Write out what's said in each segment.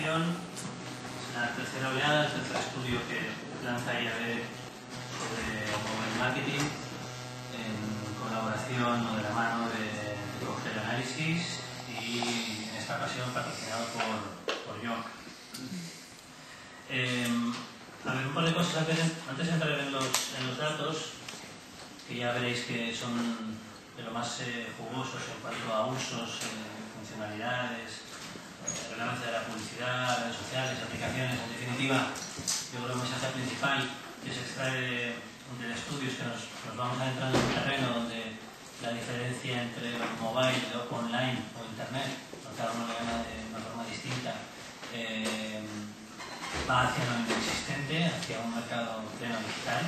presentación. Es la tercera oleada, el tercer estudio que lanza IAB sobre mobile marketing en colaboración o de la mano de Cocktail Analysis y en esta ocasión patrocinado por York. A ver, un par de cosas antes de entrar en los datos, que ya veréis que son de lo más jugosos en cuanto a usos, funcionalidades, relevancia de la publicidad, redes sociales, aplicaciones. En definitiva, yo creo que el mensaje principal que se extrae del estudio es que nos vamos adentrando en un terreno donde la diferencia entre mobile, online o internet, cada uno lo llama de una forma distinta, va hacia lo inexistente, hacia un mercado pleno digital.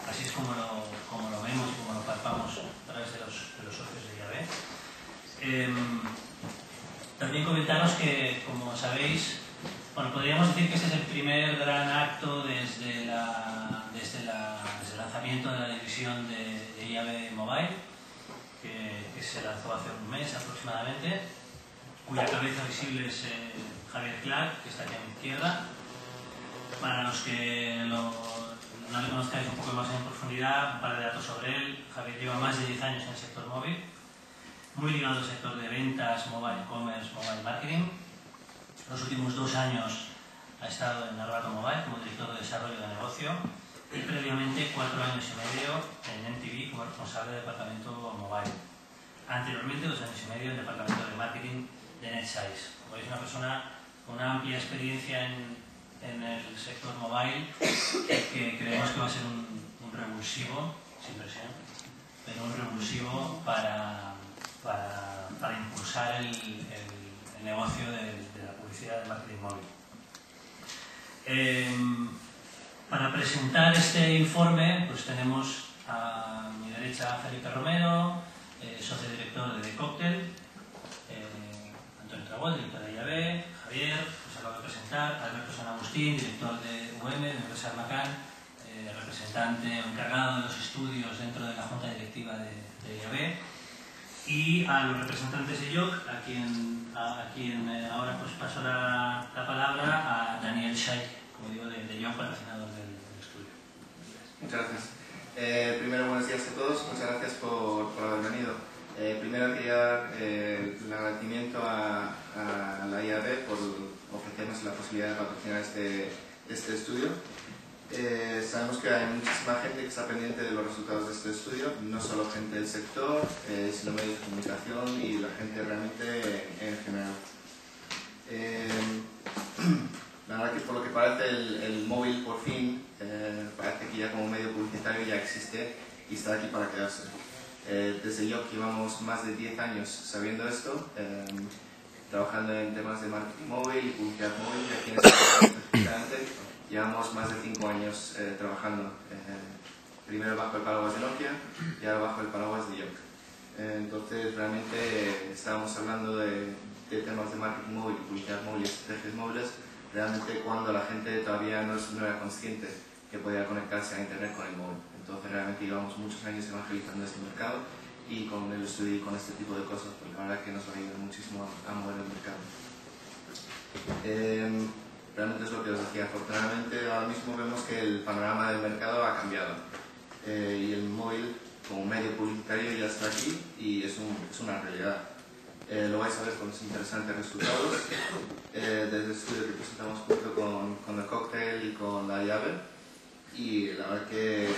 Así es como lo vemos y como lo palpamos a través de los socios de IAB. También comentaros que, como sabéis, bueno, podríamos decir que este es el primer gran acto desde el lanzamiento de la división de IAB Mobile, que se lanzó hace un mes aproximadamente, cuya cabeza visible es Javier Clark, que está aquí a mi izquierda. Para los que no le conozcáis un poco más en profundidad, un par de datos sobre él. Javier lleva más de 10 años en el sector móvil, muy ligado al sector de ventas, mobile commerce, mobile marketing. Los últimos 2 años ha estado en Arvato Mobile como director de desarrollo de negocio y previamente 4 años y medio en MTV como responsable del departamento mobile. Anteriormente 2 años y medio en el departamento de marketing de NetSize. Como veis, una persona con una amplia experiencia en el sector mobile, que creemos que va a ser un revulsivo, sin presión, pero un revulsivo para impulsar el negocio de la publicidad de marketing móvil. Para presentar este informe, pues tenemos a mi derecha a Felipe Romero, socio director de The Cocktail, Antonio Trabol, director de IAB, Javier, que os acabo de presentar, Alberto San Agustín, director de UM, de Universidad Macán, representante o encargado de los estudios dentro de la junta directiva de IAB, y a los representantes de IOC, a quien ahora pues paso la palabra a Daniel Scheich, como digo, de IOC, patrocinador del estudio. Muchas gracias. Primero, buenos días a todos, muchas gracias por haber venido. Primero quería dar el agradecimiento a la IAB por ofrecernos la posibilidad de patrocinar este estudio. Sabemos que hay muchísima gente que está pendiente de los resultados de este estudio, no solo gente del sector, sino medios de comunicación y la gente realmente en general. La verdad que por lo que parece el móvil por fin parece que ya como medio publicitario ya existe y está aquí para quedarse. Desde IOC llevamos más de 10 años sabiendo esto, trabajando en temas de marketing móvil y publicidad móvil, y aquí en específicamente llevamos más de 5 años trabajando, primero bajo el paraguas de Nokia y ahora bajo el paraguas de IOC. Entonces realmente estábamos hablando de temas de marketing móvil, publicidad móvil y estrategias móviles, realmente cuando la gente todavía no era consciente que podía conectarse a internet con el móvil. Entonces realmente llevamos muchos años evangelizando este mercado y con el estudio y con este tipo de cosas, porque la verdad es que nos ayuda muchísimo a mover el mercado. Realmente es lo que os decía, afortunadamente ahora mismo vemos que el panorama del mercado ha cambiado y el móvil como medio publicitario ya está aquí y es una realidad. Lo vais a ver con los interesantes resultados desde el estudio que presentamos junto con The Cocktail y con la IAB, y la verdad que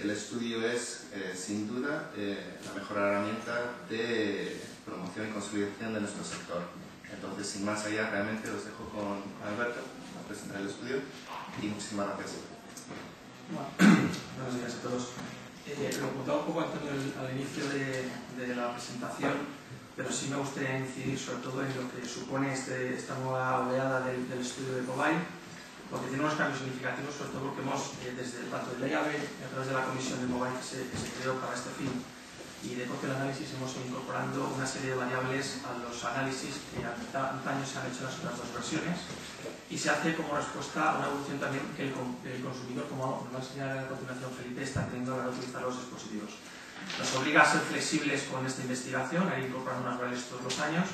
el estudio es sin duda la mejor herramienta de promoción y consolidación de nuestro sector. Entonces, sin más allá, realmente os dejo con Alberto a presentar el estudio y muchísimas gracias. Bueno, buenos días a todos. Lo comentaba un poco Antonio al inicio de la presentación, pero sí me gustaría incidir sobre todo en lo que supone esta nueva oleada del estudio de mobile, porque tiene unos cambios significativos, sobre todo porque hemos, desde tanto de la IAB, a través de la comisión de mobile que se creó para este fin, y de Cocktail Analysis, hemos ido incorporando una serie de variables a los análisis que antaño se han hecho en las otras 2 versiones, y se hace como respuesta a una evolución también que el consumidor, como nos va a enseñar a continuación Felipe, está teniendo a la hora de utilizar los dispositivos. Nos obliga a ser flexibles con esta investigación, a ir incorporando unas variables todos los años,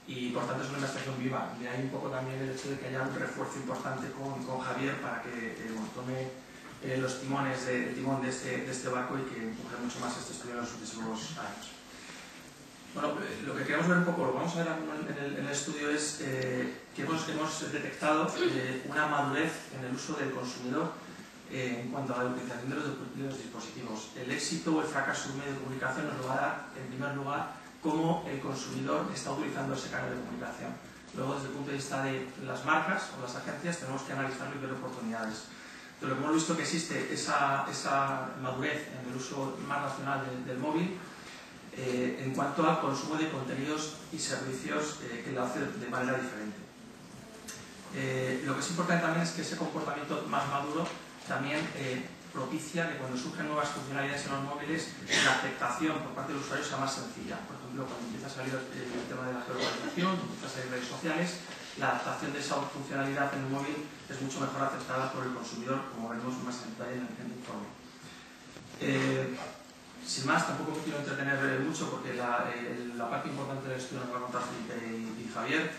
y por tanto es una investigación viva. De ahí un poco también el hecho de que haya un refuerzo importante con Javier para que tome los timones el timón de este barco y que empuje mucho más este estudio en los sucesivos años. Bueno, lo que queremos ver un poco, lo que vamos a ver en el estudio es que hemos detectado una madurez en el uso del consumidor en cuanto a la utilización de los dispositivos. El éxito o el fracaso de un medio de comunicación nos lo va a dar, en primer lugar, cómo el consumidor está utilizando ese canal de comunicación. Luego, desde el punto de vista de las marcas o las agencias, tenemos que analizarlo y ver oportunidades. Pero lo que hemos visto que existe esa madurez en el uso más racional del móvil en cuanto al consumo de contenidos y servicios que lo hace de manera diferente. Lo que es importante también es que ese comportamiento más maduro también propicia que cuando surgen nuevas funcionalidades en los móviles, la aceptación por parte del usuario sea más sencilla. Por ejemplo, cuando empieza a salir el tema de la geolocalización, cuando empieza a salir redes sociales, la adaptación de esa funcionalidad en el móvil es mucho mejor aceptada por el consumidor, como veremos más en detalle en el informe. Sin más, tampoco me quiero entretener mucho porque la parte importante del estudio nos va a contar Felipe y Javier.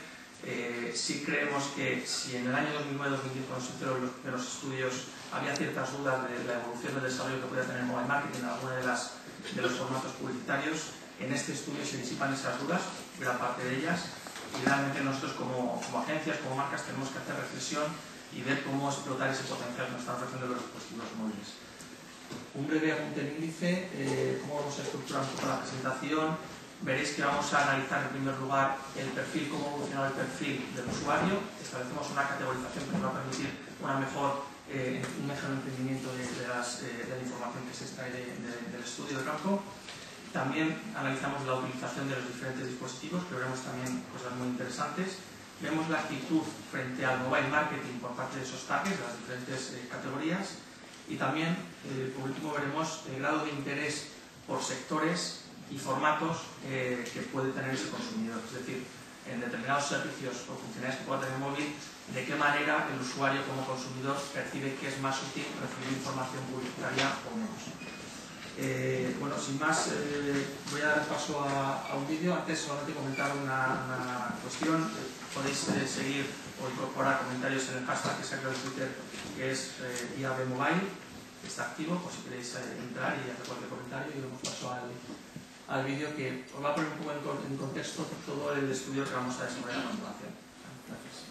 Sí creemos que si en el año 2009-2010 cuando se hicieron los primeros estudios había ciertas dudas de la evolución del desarrollo que podía tener mobile marketing en alguno de los formatos publicitarios, en este estudio se disipan esas dudas, gran parte de ellas, y realmente nosotros como agencias, como marcas, tenemos que hacer reflexión y ver cómo explotar ese potencial que nos están ofreciendo los dispositivos móviles. Un breve apunte del índice, cómo vamos a estructurar un poco la presentación. Veréis que vamos a analizar en primer lugar el perfil, cómo ha evolucionado el perfil del usuario. Establecemos una categorización que nos va a permitir un mejor entendimiento de la información que se extrae del estudio de campo. También analizamos la utilización de los diferentes dispositivos, que veremos también cosas muy interesantes. Vemos la actitud frente al mobile marketing por parte de esos targets, las diferentes categorías. Y también, por último, veremos el grado de interés por sectores y formatos que puede tener ese consumidor. Es decir, en determinados servicios o funcionalidades que pueda tener el móvil, de qué manera el usuario como consumidor percibe que es más útil recibir información publicitaria o menos. Bueno, sin más, voy a dar paso a un vídeo. Antes solamente comentar una cuestión. Podéis seguir o incorporar comentarios en el hashtag que se ha creado en Twitter, que es IAB Mobile, que está activo, por si queréis entrar y hacer cualquier comentario. Y damos paso al vídeo que os va a poner un poco en contexto todo el estudio que vamos a desarrollar a continuación. Gracias.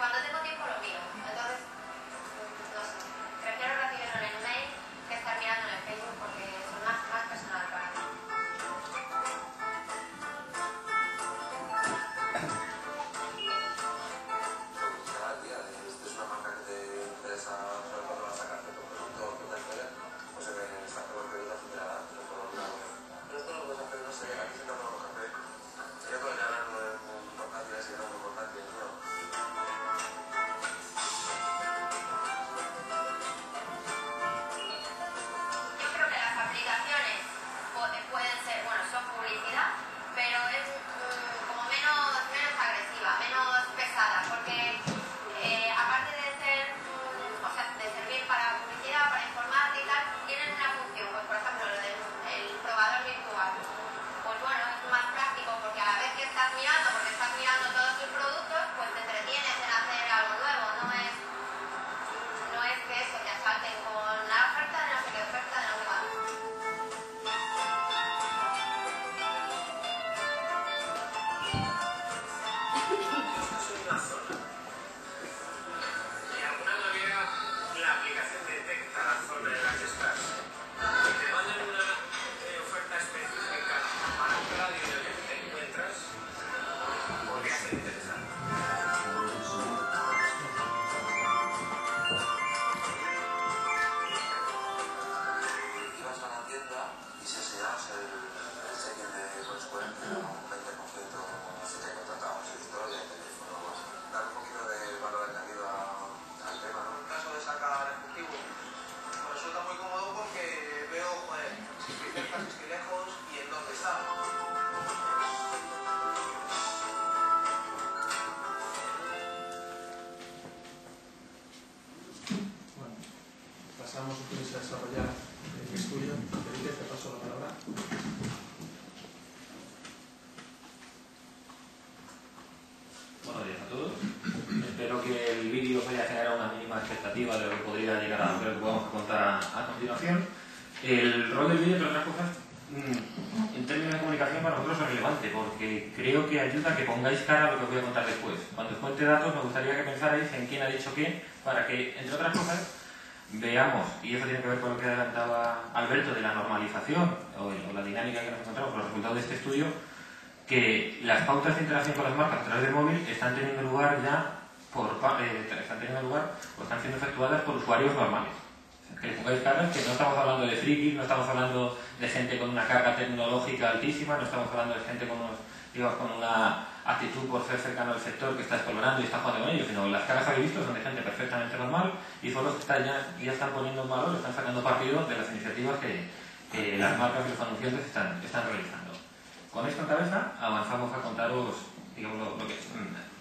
cuando tengo tiempo lo miro. Entonces, no sé, prefiero recibirlo en el mail que estar mirando en el Facebook porque es más personal para mí. Es una marca que te interesa saber cuándo vas a sacar tu producto o tu tercera, pues en el extracto de pedidos generará por una web. Pero esto lo puedes hacer, no sé, aquí se trata de un café. Yo creo que ahora no es muy importante, es muy importante, ¿no? Yo creo que las aplicaciones pueden ser, bueno, son publicidad, pero es como menos agresiva, menos pesada, porque aparte de ser, o sea, de servir para publicidad, para informarte y tal, tienen una función, pues por ejemplo lo del probador virtual. Pues bueno, es más práctico porque a la vez que estás mirando, porque estás mirando todos tus productos, pues te entretienes en hacer algo nuevo, no es que eso te asalten con la oferta de no sé qué oferta de no sé cuánto. Esto es una zona. De alguna manera la aplicación detecta la zona en la que estás y te mandan una oferta específica para un radio en el que te encuentras, podría ser interesante. Ibas a una tienda y si enseñabas el check-in de Consequent, un 20% si te contratábamos el historia, el teléfono, dar un poquito de valor añadido al tema, ¿no? En caso de sacar ejecutivo, me resulta muy cómodo porque veo, joder, si estoy cerca, si estoy lejos y en dónde está. Bueno, pasamos entonces a desarrollar el estudio. Felipe, te paso la palabra. Buenos días a todos. Espero que el vídeo os haya generado una mínima expectativa de lo que podría llegar a ver, lo que vamos a contar a continuación. El rol del vídeo, entre otras cosas, en términos de comunicación para nosotros es relevante porque creo que ayuda a que pongáis cara a lo que os voy a contar después. Cuando os cuente datos me gustaría que pensarais en quién ha dicho qué para que, entre otras cosas, veamos, y eso tiene que ver con lo que adelantaba Alberto de la normalización o la dinámica que nos encontramos con los resultados de este estudio, que las pautas de interacción con las marcas a través del móvil están teniendo lugar ya están siendo efectuadas por usuarios normales. O sea, que le pongáis caras que no estamos hablando de frikis, no estamos hablando de gente con una carga tecnológica altísima, no estamos hablando de gente con una actitud por ser cercano al sector que está explorando y está jugando con ellos, sino las caras que habéis visto son de gente perfectamente normal y son los que ya están poniendo en valor, están sacando partido de las iniciativas que las marcas y los anunciantes están realizando. Con esto en cabeza avanzamos a contaros, digamos, lo que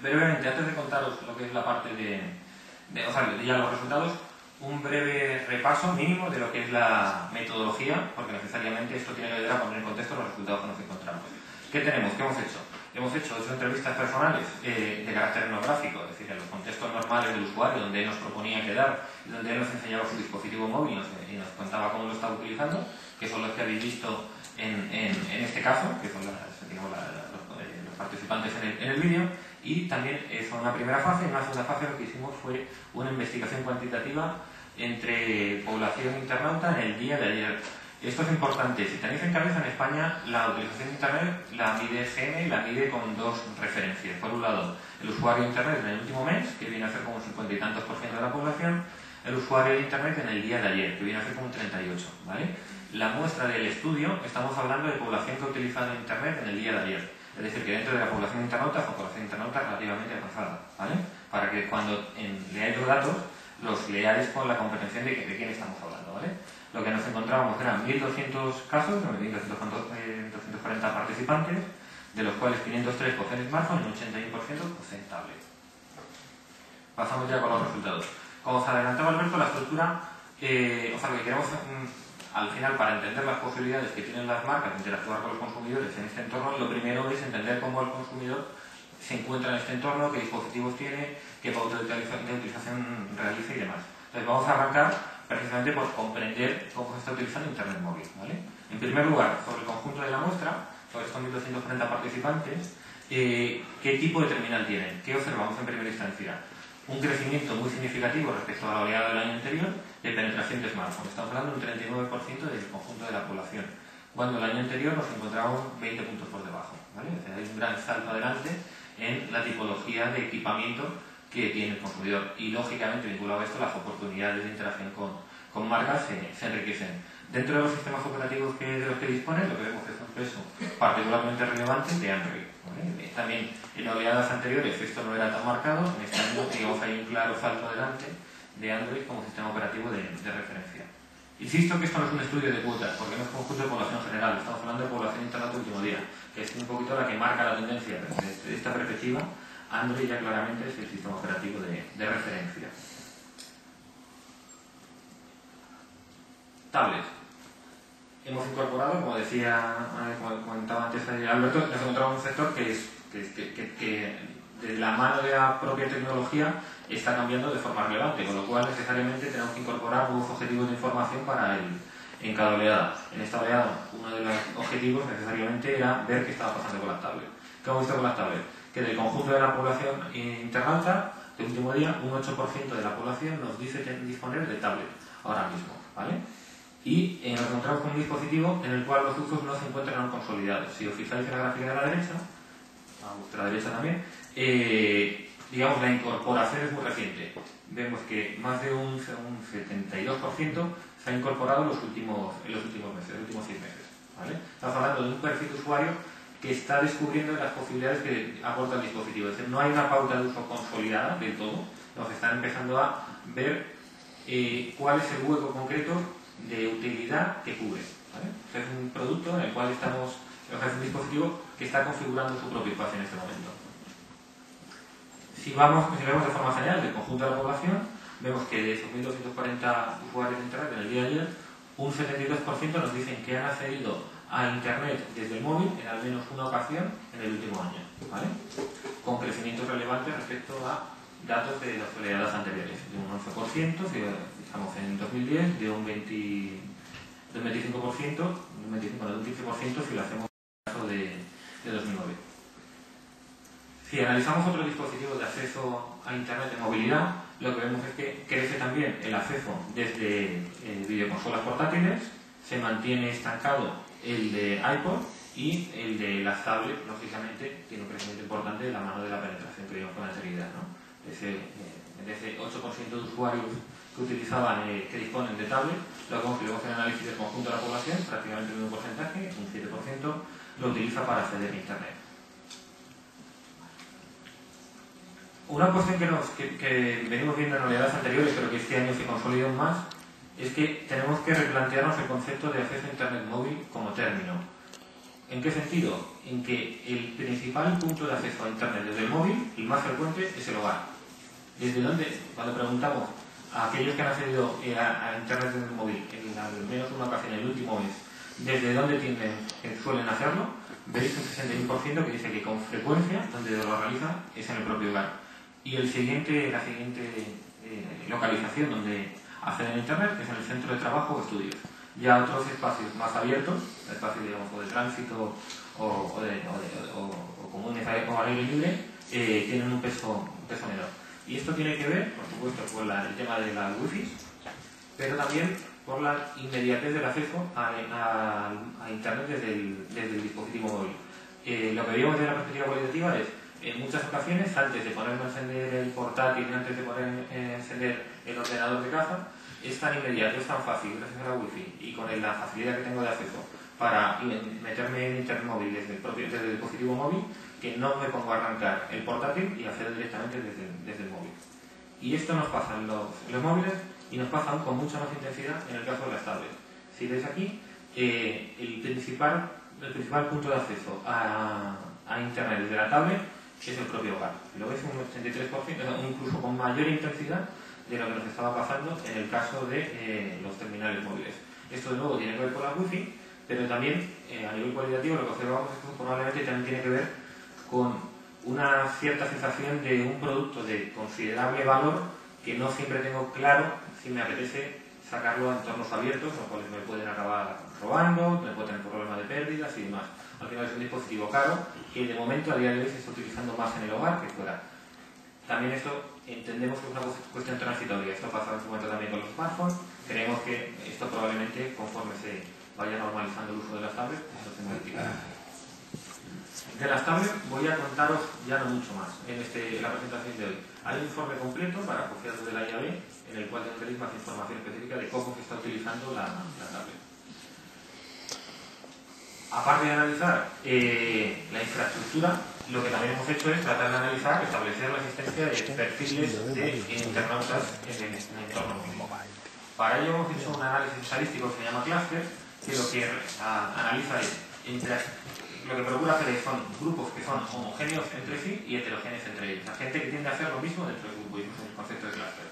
brevemente, antes de contaros lo que es la parte o sea, ya los resultados, un breve repaso mínimo de lo que es la metodología, porque necesariamente esto tiene que ayudar a poner en contexto los resultados que nos encontramos. ¿Qué tenemos? ¿Qué hemos hecho? Hemos hecho 8 entrevistas personales de carácter etnográfico, es decir, en los contextos normales del usuario, donde él nos proponía quedar, donde él nos enseñaba su dispositivo móvil y nos contaba cómo lo estaba utilizando, que son los que habéis visto en este caso, que son los participantes en el vídeo, y también fue una primera fase. En una segunda fase lo que hicimos fue una investigación cuantitativa entre población internauta en el día de ayer. Esto es importante. Si tenéis en cabeza, en España la utilización de Internet la mide GM y la mide con dos referencias. Por un lado, el usuario de Internet en el último mes, que viene a ser como un 50 y tantos % de la población, el usuario de Internet en el día de ayer, que viene a ser como un 38%, ¿vale? La muestra del estudio, estamos hablando de población que ha utilizado Internet en el día de ayer. Es decir, que dentro de la población internauta es una población internauta relativamente avanzada, ¿vale? Para que cuando leáis los datos, los leáis con la comprensión de quién estamos hablando, ¿vale? Lo que nos encontrábamos eran 1.200 casos, 1.240 participantes, de los cuales 503 poseen smartphone y un 81% poseen tablet. Pasamos ya con los resultados. Como os adelantaba Alberto, la estructura, o sea, lo que queremos al final, para entender las posibilidades que tienen las marcas de interactuar con los consumidores en este entorno, lo primero es entender cómo el consumidor se encuentra en este entorno, qué dispositivos tiene, qué pauta de utilización realiza y demás. Entonces vamos a arrancar precisamente por comprender cómo se está utilizando Internet móvil, ¿vale? En primer lugar, sobre el conjunto de la muestra, sobre estos 1.230 participantes, ¿qué tipo de terminal tienen? ¿Qué observamos en primera instancia? Un crecimiento muy significativo respecto a la oleada del año anterior de penetración de smartphones. Estamos hablando de un 39% del conjunto de la población, cuando el año anterior nos encontrábamos 20 puntos por debajo, ¿vale? O sea, hay un gran salto adelante en la tipología de equipamiento que tiene el consumidor y, lógicamente, vinculado a esto, las oportunidades de interacción con marcas se enriquecen. Dentro de los sistemas operativos de los que disponen, lo que vemos es un peso particularmente relevante de Android, ¿vale? También en oleadas anteriores esto no era tan marcado, en este año, digamos, hay un claro salto adelante de Android como sistema operativo de referencia. Insisto que esto no es un estudio de cuotas, porque no es conjunto de población general, estamos hablando de población internet último día, que es un poquito la que marca la tendencia. Desde esta perspectiva, Android ya claramente es el sistema operativo de referencia. Tablets. Hemos incorporado, como decía, como comentaba antes Alberto, nos encontramos un sector que de la mano de la propia tecnología está cambiando de forma relevante, con lo cual necesariamente tenemos que incorporar nuevos objetivos de información en cada oleada. En esta oleada, uno de los objetivos necesariamente era ver qué estaba pasando con las tablets. ¿Qué hemos visto con las tablets? Que del conjunto de la población internauta, de último día, un 8% de la población nos dice disponer de tablet ahora mismo, ¿vale? Y nos encontramos con un dispositivo en el cual los usos no se encuentran aún consolidados. Si os fijáis en la gráfica de la derecha, a vuestra derecha también, digamos, la incorporación es muy reciente. Vemos que más de un 72% se ha incorporado en los últimos meses, los últimos 6 meses, ¿vale? Estamos hablando de un perfil de usuario que está descubriendo las posibilidades que aporta el dispositivo. Es decir, no hay una pauta de uso consolidada del todo, nos están empezando a ver cuál es el hueco concreto de utilidad que cubre, ¿vale? O sea, es un producto en el cual es un dispositivo que está configurando su propio espacio en este momento. Si vemos de forma general del conjunto de la población, vemos que de esos 1.240 usuarios de Internet en el día a día, un 72% nos dicen que han accedido a Internet desde el móvil en al menos una ocasión en el último año, ¿vale? Con crecimiento relevante respecto a datos de las oleadas anteriores, de un 11%, si estamos en 2010, de un 25%, de un 15% si lo hacemos en el caso de 2009. Si analizamos otros dispositivos de acceso a Internet en movilidad, lo que vemos es que crece también el acceso desde videoconsolas portátiles, se mantiene estancado el de iPod y el de las tablets, lógicamente, tiene un crecimiento importante de la mano de la penetración que vimos con anterioridad, ¿no? Ese 8% de usuarios que disponen de tablet, luego que vemos en el análisis del conjunto de la población, prácticamente el mismo porcentaje, un 7%, lo utiliza para acceder a Internet. Una cuestión que venimos viendo en oleadas anteriores, pero que este año se consolida aún más, es que tenemos que replantearnos el concepto de acceso a Internet móvil como término. ¿En qué sentido? En que el principal punto de acceso a Internet desde el móvil, el más frecuente, es el hogar. Desde donde, cuando preguntamos a aquellos que han accedido a Internet desde el móvil en al menos una ocasión en el último mes, ¿desde dónde suelen hacerlo? Veis un 61% que dice que con frecuencia, donde lo realiza, es en el propio hogar. Y la siguiente localización donde acceden a Internet es en el centro de trabajo o estudios. Ya otros espacios más abiertos, espacios, digamos, o de tránsito o comunes o al aire libre, tienen un peso menor. Y esto tiene que ver, por supuesto, con el tema de la Wi-Fi, pero también por la inmediatez del acceso a Internet desde el dispositivo móvil. Lo que veíamos desde la perspectiva cualitativa es, en muchas ocasiones, antes de ponerme a encender el portátil y antes de poner a encender el ordenador de casa, es tan inmediato, es tan fácil, gracias a la Wi-Fi y con la facilidad que tengo de acceso para meterme en Internet móvil desde el dispositivo móvil, que no me pongo a arrancar el portátil y accedo directamente desde el móvil. Y esto nos pasa en los móviles y nos pasa aún con mucha más intensidad en el caso de las tablets. Si veis aquí, el principal punto de acceso a Internet desde la tablet es el propio hogar. Lo ves un 83%, incluso con mayor intensidad de lo que nos estaba pasando en el caso de los terminales móviles. Esto de nuevo tiene que ver con la Wi-Fi, pero también a nivel cualitativo lo que observamos es que probablemente también tiene que ver con una cierta sensación de un producto de considerable valor que no siempre tengo claro si me apetece sacarlo a entornos abiertos, los cuales me pueden acabar robando, me pueden tener problemas de pérdidas y demás. Al final es un dispositivo caro que de momento a día de hoy se está utilizando más en el hogar que fuera. También esto entendemos que es una cuestión transitoria. Esto pasa en su momento también con los smartphones. Creemos que esto probablemente, conforme se vaya normalizando el uso de las tablets, esto se modificará. De las tablets voy a contaros ya no mucho más en la presentación de hoy. Hay un informe completo para copiarlo de la IAB en el cual tendréis más información específica de cómo se está utilizando la tablet. Aparte de analizar la infraestructura, lo que también hemos hecho es tratar de analizar, establecer la existencia de perfiles de internautas en el entorno móvil. Para ello hemos hecho un análisis estadístico que se llama cluster, que lo que analiza es lo que procura hacer son grupos que son homogéneos entre sí y heterogéneos entre ellos. La gente que tiende a hacer lo mismo dentro del grupo, y eso es el concepto de clúster.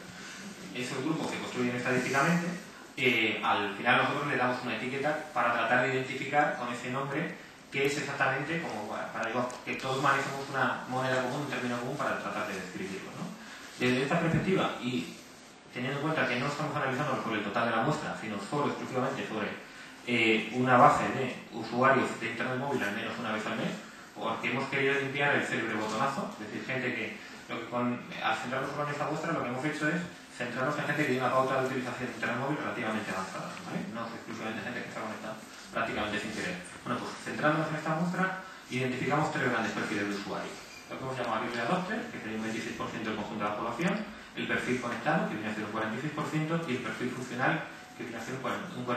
Esos grupos se construyen estadísticamente. Al final nosotros le damos una etiqueta para tratar de identificar con ese nombre que es exactamente como para que todos manejemos una moneda común, un término común para tratar de describirlo, ¿no? Desde esta perspectiva y teniendo en cuenta que no estamos analizando sobre el total de la muestra, sino solo exclusivamente sobre una base de usuarios de internet móvil al menos una vez al mes, porque hemos querido limpiar el célebre botonazo, es decir, gente que, al centrarnos solo en esta muestra, lo que hemos hecho es centrarnos en gente que tiene una pauta de utilización de internet móvil relativamente avanzada, ¿vale? No es exclusivamente gente que está conectada prácticamente sin querer. Bueno, pues centrándonos en esta muestra, identificamos tres grandes perfiles de usuarios. Lo que hemos llamado early adopter, que sería un 26% del conjunto de la población, el perfil conectado, que viene a ser un 46%, y el perfil funcional, que viene a ser un 28%.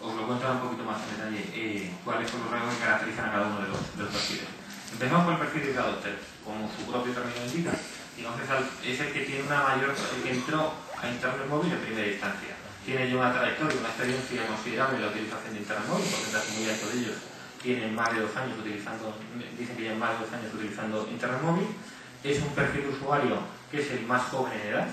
Os lo cuento un poquito más en detalle cuáles son los rasgos que caracterizan a cada uno de los perfiles. Empezamos con el perfil de adopter, como su propio término indica, digamos es el que tiene el que entró a internet móvil en primera instancia. Tiene ya una trayectoria, una experiencia considerable en la utilización de internet móvil, porque porcentaje muy alto de ellos tienen más de 2 años utilizando, dicen que llevan más de 2 años utilizando internet móvil. Es un perfil de usuario que es el más joven en edad,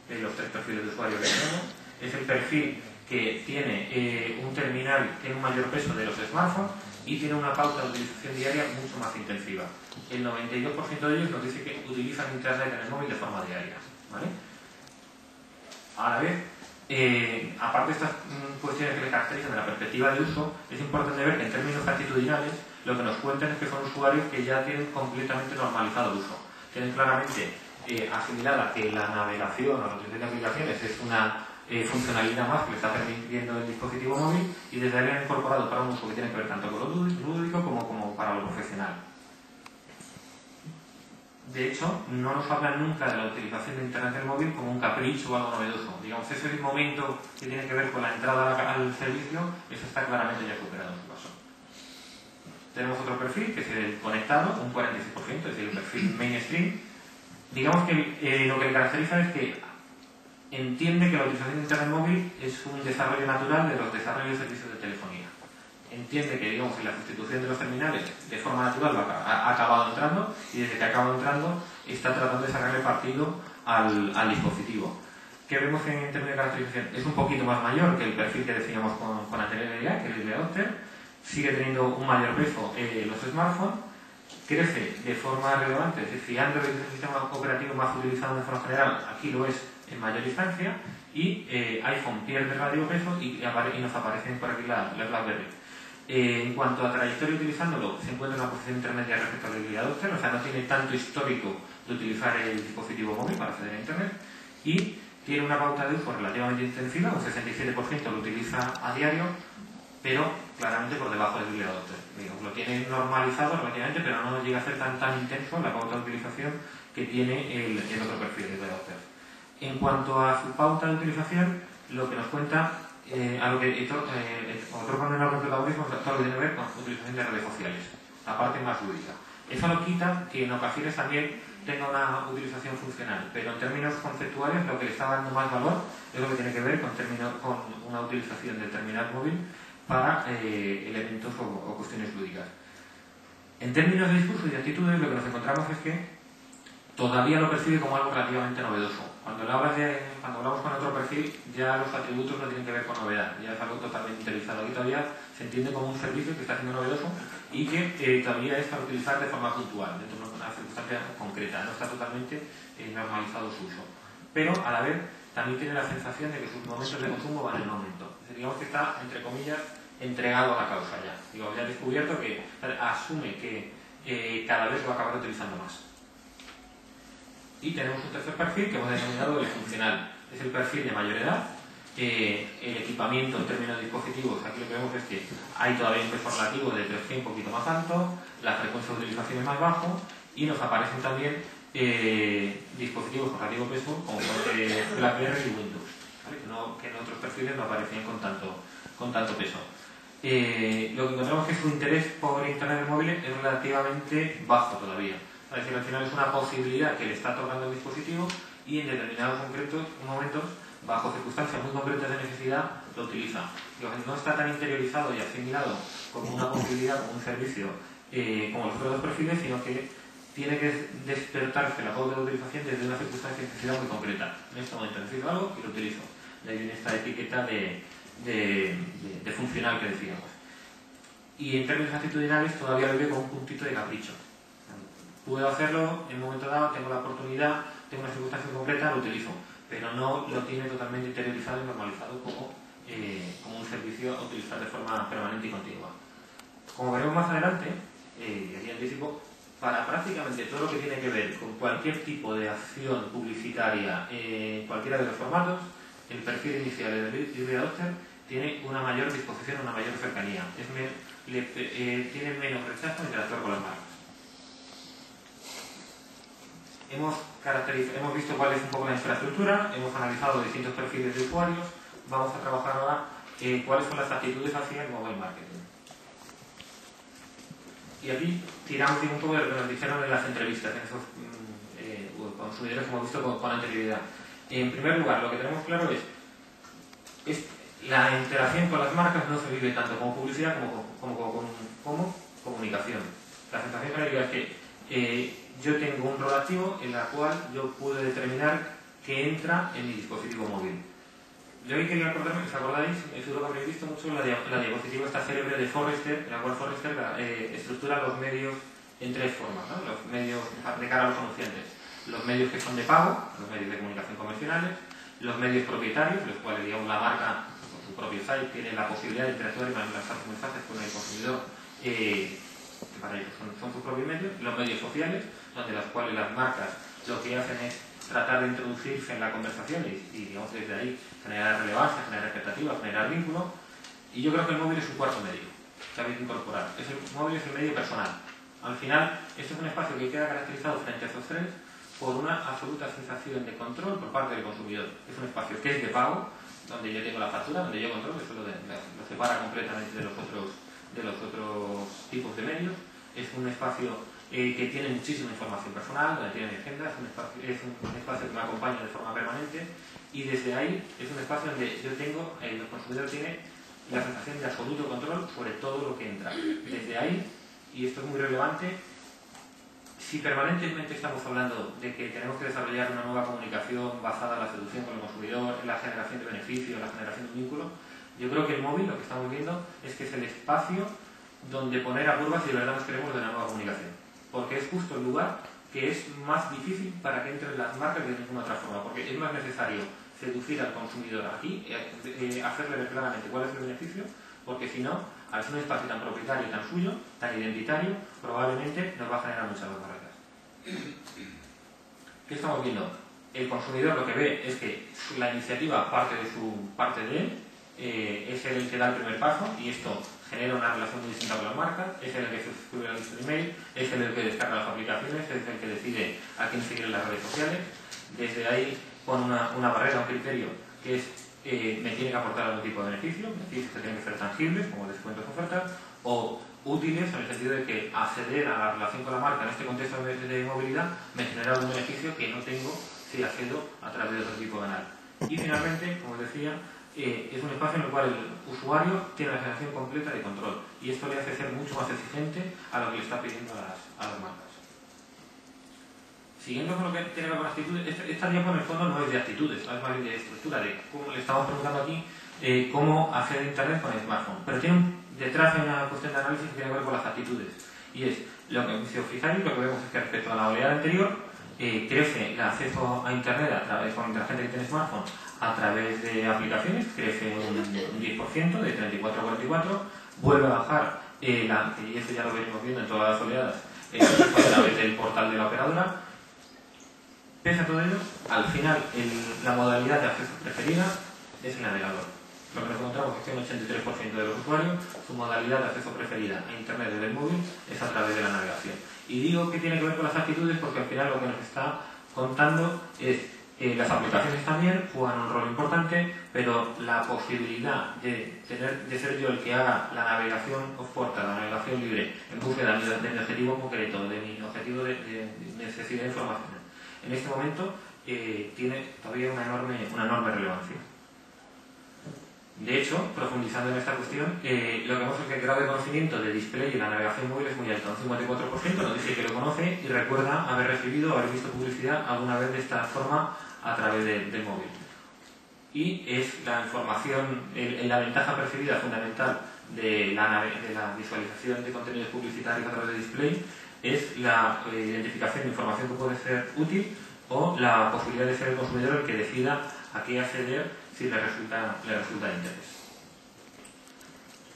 de los tres perfiles de usuario que tenemos. Es el perfil que tiene un terminal, tiene un mayor peso de los smartphones y tiene una pauta de utilización diaria mucho más intensiva. El 92% de ellos nos dice que utilizan internet en el móvil de forma diaria, ¿vale? A la vez, aparte de estas cuestiones que le caracterizan de la perspectiva de uso, es importante ver que en términos actitudinales lo que nos cuentan es que son usuarios que ya tienen completamente normalizado el uso. Tienen claramente asimilada que la navegación o la utilización de aplicaciones es una funcionalidad más que le está permitiendo el dispositivo móvil y desde ahí han incorporado para un uso que tiene que ver tanto con lo lúdico como para lo profesional. De hecho, no nos hablan nunca de la utilización de internet del móvil como un capricho o algo novedoso. Digamos, ese momento que tiene que ver con la entrada al servicio, eso está claramente ya superado en su caso. Tenemos otro perfil, que es el conectado, un 46%, es decir, el perfil mainstream. Digamos que lo que le caracteriza es que entiende que la utilización de internet móvil es un desarrollo natural de los desarrollos de servicios de telefonía. Entiende que, digamos, en la sustitución de los terminales de forma natural ha acabado entrando y desde que ha acabado entrando está tratando de sacarle partido al dispositivo. ¿Qué vemos en términos de caracterización? Es un poquito más mayor que el perfil que definíamos con anterioridad, que es el de adopter. Sigue teniendo un mayor peso los smartphones. Crece de forma relevante, es decir, Android es el sistema operativo más utilizado de forma general, aquí lo es en mayor instancia, y iPhone pierde radio peso y nos aparecen por aquí la BlackBerry. En cuanto a trayectoria utilizándolo, se encuentra en una posición intermedia respecto al early adopter, o sea, no tiene tanto histórico de utilizar el dispositivo móvil para acceder a internet, y tiene una pauta de uso relativamente intensiva, un 67% lo utiliza a diario, pero claramente por debajo del early adopter. Digamos, lo tiene normalizado relativamente, pero no llega a ser tan intenso la pauta de utilización que tiene el otro perfil de early adopter. En cuanto a su pauta de utilización, lo que nos cuenta, a lo que otorga un enorme protagonismo es todo lo que tiene que ver con la utilización de redes sociales, la parte más lúdica. Eso no quita que en ocasiones también tenga una utilización funcional, pero en términos conceptuales lo que le está dando más valor es lo que tiene que ver con una utilización del terminal móvil para elementos o cuestiones lúdicas. En términos de discurso y de actitudes, lo que nos encontramos es que todavía lo percibe como algo relativamente novedoso. Cuando hablamos con otro perfil, ya los atributos no tienen que ver con novedad, ya es algo totalmente interiorizado. Aquí todavía se entiende como un servicio que está siendo novedoso y que todavía es para utilizar de forma puntual, dentro de una circunstancia concreta, no está totalmente normalizado su uso. pero a la vez también tiene la sensación de que sus momentos de consumo van en aumento. Digamos que está, entre comillas, entregado a la causa ya. Digo, ya ha descubierto que asume que cada vez lo va a acabar utilizando más. Y tenemos un tercer perfil que hemos denominado el funcional. Es el perfil de mayor edad. El equipamiento en términos de dispositivos, aquí lo que vemos es que hay todavía un peso relativo de 3G un poquito más alto, la frecuencia de utilización es más bajo y nos aparecen también dispositivos con relativo peso como BlackBerry y Windows, ¿vale? Que en otros perfiles no aparecían con tanto peso. Lo que encontramos es que su interés por Internet de móviles es relativamente bajo todavía. Es decir, al final es una posibilidad que le está otorgando el dispositivo y en determinados momentos, bajo circunstancias muy concretas de necesidad, lo utiliza. No está tan interiorizado y asimilado como una posibilidad, como un servicio, como los otros dos perfiles, sino que tiene que despertarse la pauta de utilización desde una circunstancia de necesidad muy concreta. En este momento necesito algo y lo utilizo. De ahí viene esta etiqueta de funcional que decíamos. Y en términos actitudinales todavía lo veo con un puntito de capricho. Puedo hacerlo en un momento dado, tengo la oportunidad, tengo una circunstancia concreta, lo utilizo, pero no lo tiene totalmente interiorizado y normalizado como un servicio a utilizar de forma permanente y continua. Como veremos más adelante, y aquí anticipo, para prácticamente todo lo que tiene que ver con cualquier tipo de acción publicitaria, cualquiera de los formatos, el perfil inicial del early adopter tiene una mayor disposición, una mayor cercanía, tiene menos rechazo en interactuar con las marcas. Hemos visto cuál es un poco la infraestructura, hemos analizado distintos perfiles de usuarios, vamos a trabajar ahora cuáles son las actitudes hacia el mobile marketing. Y aquí tiramos un poco de lo que nos dijeron en las entrevistas, en esos consumidores que hemos visto con anterioridad. En primer lugar, lo que tenemos claro es la interacción con las marcas no se vive tanto como publicidad como comunicación. La sensación general es que yo tengo un rol activo en la cual yo puedo determinar que entra en mi dispositivo móvil. Yo hoy quería acordarme, ¿os acordáis? Seguro que habréis visto mucho la diapositiva esta célebre de Forrester, en la cual Forrester estructura los medios en tres formas, ¿no? Los medios de cara a los anunciantes. Los medios que son de pago, los medios de comunicación convencionales, los medios propietarios, los cuales, digamos, la marca con su propio site tiene la posibilidad de interactuar y lanzar sus mensajes con el consumidor, que para ellos son sus propios medios, los medios sociales, donde las cuales las marcas lo que hacen es tratar de introducirse en la conversación y digamos desde ahí generar relevancia, generar expectativas, generar vínculo. Y yo creo que el móvil es un cuarto medio que habéis que incorporar. El móvil es el medio personal. Al final, esto es un espacio que queda caracterizado frente a esos tres por una absoluta sensación de control por parte del consumidor. Es un espacio que es de pago, donde yo tengo la factura, donde yo controlo, eso lo separa completamente de los otros tipos de medios. Es un espacio que tiene muchísima información personal, donde tiene mi agenda, es un espacio que me acompaña de forma permanente y desde ahí es un espacio donde yo tengo, el consumidor tiene la sensación de absoluto control sobre todo lo que entra. Desde ahí, y esto es muy relevante, si permanentemente estamos hablando de que tenemos que desarrollar una nueva comunicación basada en la seducción con el consumidor, en la generación de beneficios, en la generación de un vínculo, yo creo que el móvil, lo que estamos viendo, es que es el espacio donde poner a prueba si de verdad nos queremos de la nueva comunicación. Porque es justo el lugar que es más difícil para que entren las marcas de ninguna otra forma, porque es más necesario seducir al consumidor aquí, hacerle ver claramente cuál es el beneficio, porque si no, al ser un espacio tan propietario, tan suyo, tan identitario, probablemente nos va a generar muchas barreras. ¿Qué estamos viendo? El consumidor lo que ve es que la iniciativa parte de él, es el que da el primer paso y esto genera una relación muy distinta con las marcas, es el que suscribe la lista de email, es el que descarga las aplicaciones, es el que decide a quién seguir en las redes sociales. Desde ahí pone una barrera, un criterio que es me tiene que aportar algún tipo de beneficios que tienen que ser tangibles, como descuentos o ofertas, o útiles en el sentido de que acceder a la relación con la marca en este contexto de movilidad me genera algún beneficio que no tengo si accedo a través de otro tipo de canal. Y finalmente, como decía, es un espacio en el cual el usuario tiene la sensación completa de control y esto le hace ser mucho más exigente a lo que le está pidiendo a las marcas. Siguiendo con lo que tiene que ver con actitudes, esta diapo en el fondo no es de actitudes, es más bien de estructura, de cómo le estamos preguntando aquí cómo hacer internet con el smartphone. Pero detrás hay una cuestión de análisis que tiene que ver con las actitudes. Y es, si os fijáis, lo que vemos es que respecto a la oleada anterior, crece el acceso a Internet a través de la gente que tiene smartphone a través de aplicaciones, crece un 10%, de 34 a 44, vuelve a bajar, y eso ya lo venimos viendo en todas las oleadas, a través del portal de la operadora. Pese a todo ello, al final la modalidad de acceso preferida es el navegador. Lo que nos encontramos es que un 83% de los usuarios, su modalidad de acceso preferida a Internet desde el móvil es a través de la navegación. Y digo que tiene que ver con las actitudes porque al final lo que nos está contando es las aplicaciones también juegan un rol importante, pero la posibilidad de ser yo el que haga la navegación off-portal, la navegación libre, en búsqueda de mi objetivo concreto, de mi objetivo de necesidad de información, en este momento tiene todavía una enorme relevancia. De hecho, profundizando en esta cuestión, lo que vemos es que el grado de conocimiento de display en la navegación móvil es muy alto, un 54%, nos dice que lo conoce y recuerda haber haber visto publicidad alguna vez de esta forma a través del móvil. Y es la información, la ventaja percibida fundamental de la visualización de contenidos publicitarios a través de display, es la identificación de información que puede ser útil o la posibilidad de ser el consumidor el que decida a qué acceder si le resulta de interés.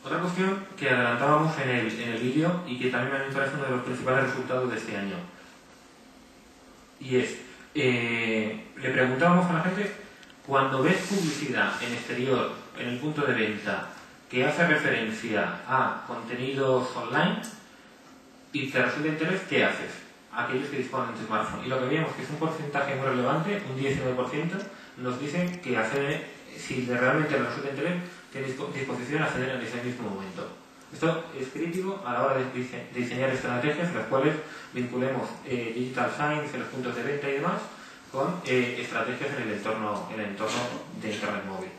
Otra cuestión que adelantábamos en el vídeo y que también a mí me parece uno de los principales resultados de este año. Y es, le preguntábamos a la gente, cuando ves publicidad en exterior, en el punto de venta, que hace referencia a contenidos online y te resulta de interés, ¿qué haces? Aquellos que disponen de tu smartphone. Y lo que veíamos que es un porcentaje muy relevante, un 19%, nos dicen que accede, si realmente les resulta de interés, tiene disposición a acceder en ese mismo momento. Esto es crítico a la hora de diseñar estrategias en las cuales vinculemos digital science, los puntos de venta y demás, con estrategias en el entorno de Internet móvil.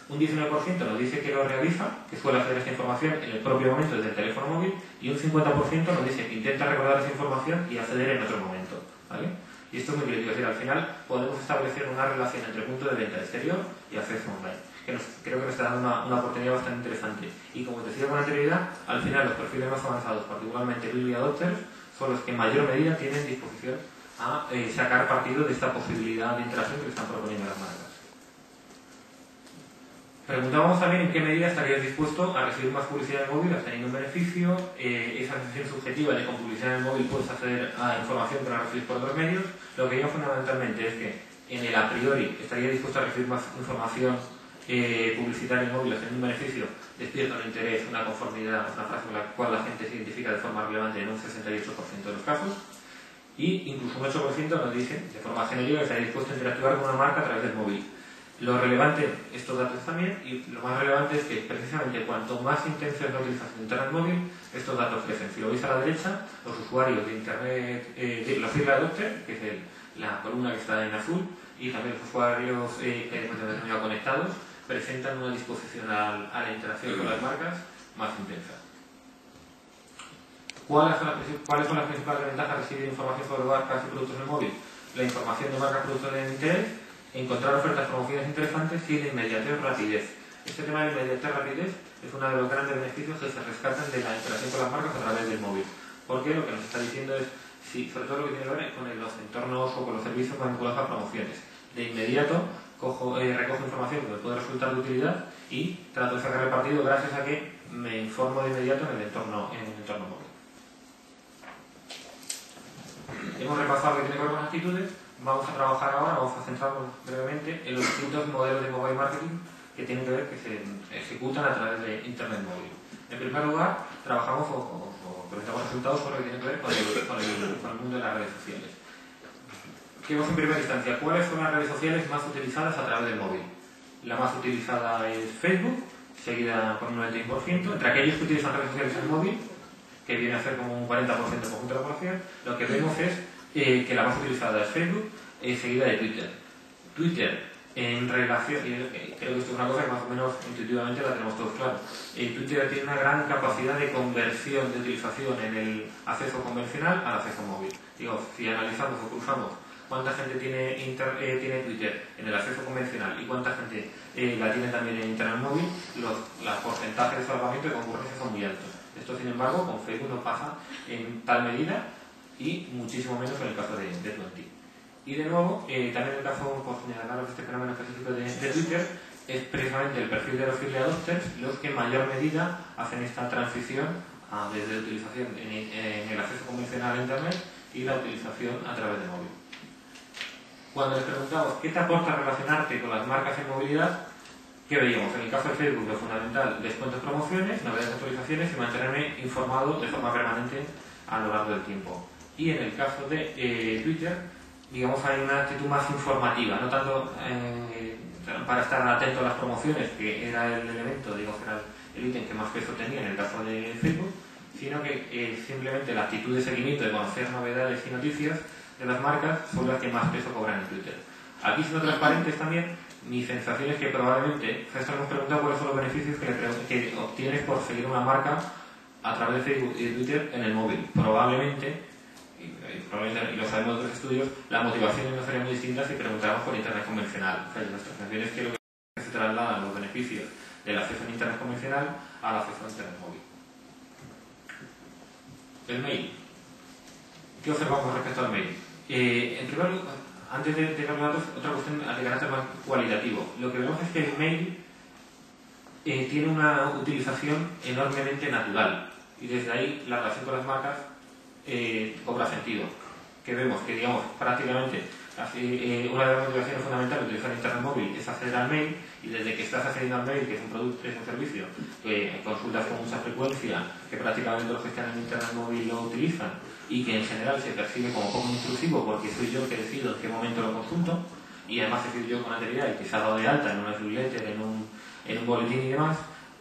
Un 19% nos dice que lo realiza, que suele hacer esta información en el propio momento desde el teléfono móvil, y un 50% nos dice que intenta recordar esa información y acceder en otro momento, ¿vale? Y esto es muy crítico, es decir, al final podemos establecer una relación entre punto de venta exterior y acceso online, que creo que nos está dando una oportunidad bastante interesante. Y como te decía con anterioridad, al final los perfiles más avanzados, particularmente early adopters, son los que en mayor medida tienen disposición a sacar partido de esta posibilidad de interacción que le están proponiendo las marcas. Preguntábamos también en qué medida estarías dispuesto a recibir más publicidad en el móvil obteniendo un beneficio, esa sensación subjetiva de que con publicidad en el móvil puedes acceder a información que no recibes por otros medios. Lo que yo fundamentalmente es que en el a priori estaría dispuesto a recibir más información publicitaria en el móvil obteniendo un beneficio, despierta un interés, una conformidad, una frase con la cual la gente se identifica de forma relevante en un 68% de los casos, y incluso un 8% nos dicen de forma genérica que estaría dispuesto a interactuar con una marca a través del móvil. Lo relevante, estos datos también, y lo más relevante es que precisamente cuanto más intensa es la utilización de Internet móvil, estos datos crecen. Si lo veis a la derecha, los usuarios de Internet, los early adopters, que es la columna que está en azul, y también los usuarios conectados, presentan una disposición a la interacción con las marcas más intensa. ¿Cuáles son las principales ventajas de recibir información sobre marcas y productos en el móvil? La información de marcas y productos de interés, encontrar ofertas promociones interesantes y la inmediatez y rapidez. Este tema de inmediatez y rapidez es uno de los grandes beneficios que se rescatan de la interacción con las marcas a través del móvil. Porque lo que nos está diciendo es, sobre todo lo que tiene que ver con los entornos o con los servicios vinculados a promociones. De inmediato recojo información que me puede resultar de utilidad y trato de sacarle partido gracias a que me informo de inmediato en el entorno móvil. Hemos repasado lo que tiene que ver con actitudes. Vamos a trabajar ahora, vamos a centrarnos brevemente en los distintos modelos de mobile marketing que tienen que ver, que se ejecutan a través de Internet móvil. En primer lugar, trabajamos o presentamos resultados sobre lo que tiene que ver con el mundo de las redes sociales. ¿Qué vemos en primera instancia? ¿Cuáles son las redes sociales más utilizadas a través del móvil? La más utilizada es Facebook, seguida por un 91%. Entre aquellos que utilizan redes sociales en móvil, que viene a ser como un 40% del conjunto de la población, lo que vemos es que la más utilizada es Facebook, seguida de Twitter. Twitter, en relación, y creo que esto es una cosa que más o menos intuitivamente la tenemos todos claro, Twitter tiene una gran capacidad de conversión de utilización en el acceso convencional al acceso móvil. Digo, si analizamos o cruzamos cuánta gente tiene Twitter en el acceso convencional y cuánta gente la tiene también en Internet móvil, los porcentajes de salvamiento y concurrencia son muy altos. Esto, sin embargo, con Facebook no pasa en tal medida y muchísimo menos en el caso de Twenty. Y de nuevo, también el caso, por señalar este fenómeno específico de Twitter, es precisamente el perfil de los early adopters los que en mayor medida hacen esta transición desde la utilización en el acceso convencional a Internet y la utilización a través de móvil. Cuando les preguntamos qué te aporta relacionarte con las marcas en movilidad, ¿qué veíamos? En el caso de Facebook, lo fundamental, descuentos, promociones, novedades, actualizaciones y mantenerme informado de forma permanente a lo largo del tiempo. Y en el caso de Twitter, digamos, hay una actitud más informativa, no tanto para estar atento a las promociones, que era el elemento, digamos, era el ítem que más peso tenía en el caso de Facebook, sino que simplemente la actitud de seguimiento, de conocer novedades y noticias de las marcas son las que más peso cobran en Twitter. Aquí, siendo transparentes también, mi sensación es que probablemente, esto hemos preguntado cuáles son los beneficios que obtienes por seguir una marca a través de Facebook y de Twitter en el móvil. Probablemente, y lo sabemos de otros estudios, las motivaciones no serían muy distintas si preguntáramos por Internet convencional. O sea, nuestra sensación es que lo que se trasladan los beneficios del acceso a Internet convencional al acceso a Internet móvil. El mail. ¿Qué observamos respecto al mail? En primer lugar, antes de hablar de otra cuestión de carácter más cualitativo, lo que vemos es que el mail tiene una utilización enormemente natural y desde ahí la relación con las marcas cobra sentido. Que vemos que, digamos, prácticamente una de las motivaciones fundamentales de utilizar Internet móvil es acceder al mail, y desde que estás accediendo al mail, que es un producto, es un servicio que consultas con mucha frecuencia, que prácticamente los que están en Internet móvil lo utilizan y que en general se percibe como poco intrusivo porque soy yo el que decido en qué momento lo consulto, y además he sido yo con anterioridad y que se ha dado de alta en una newsletter, en un boletín y demás,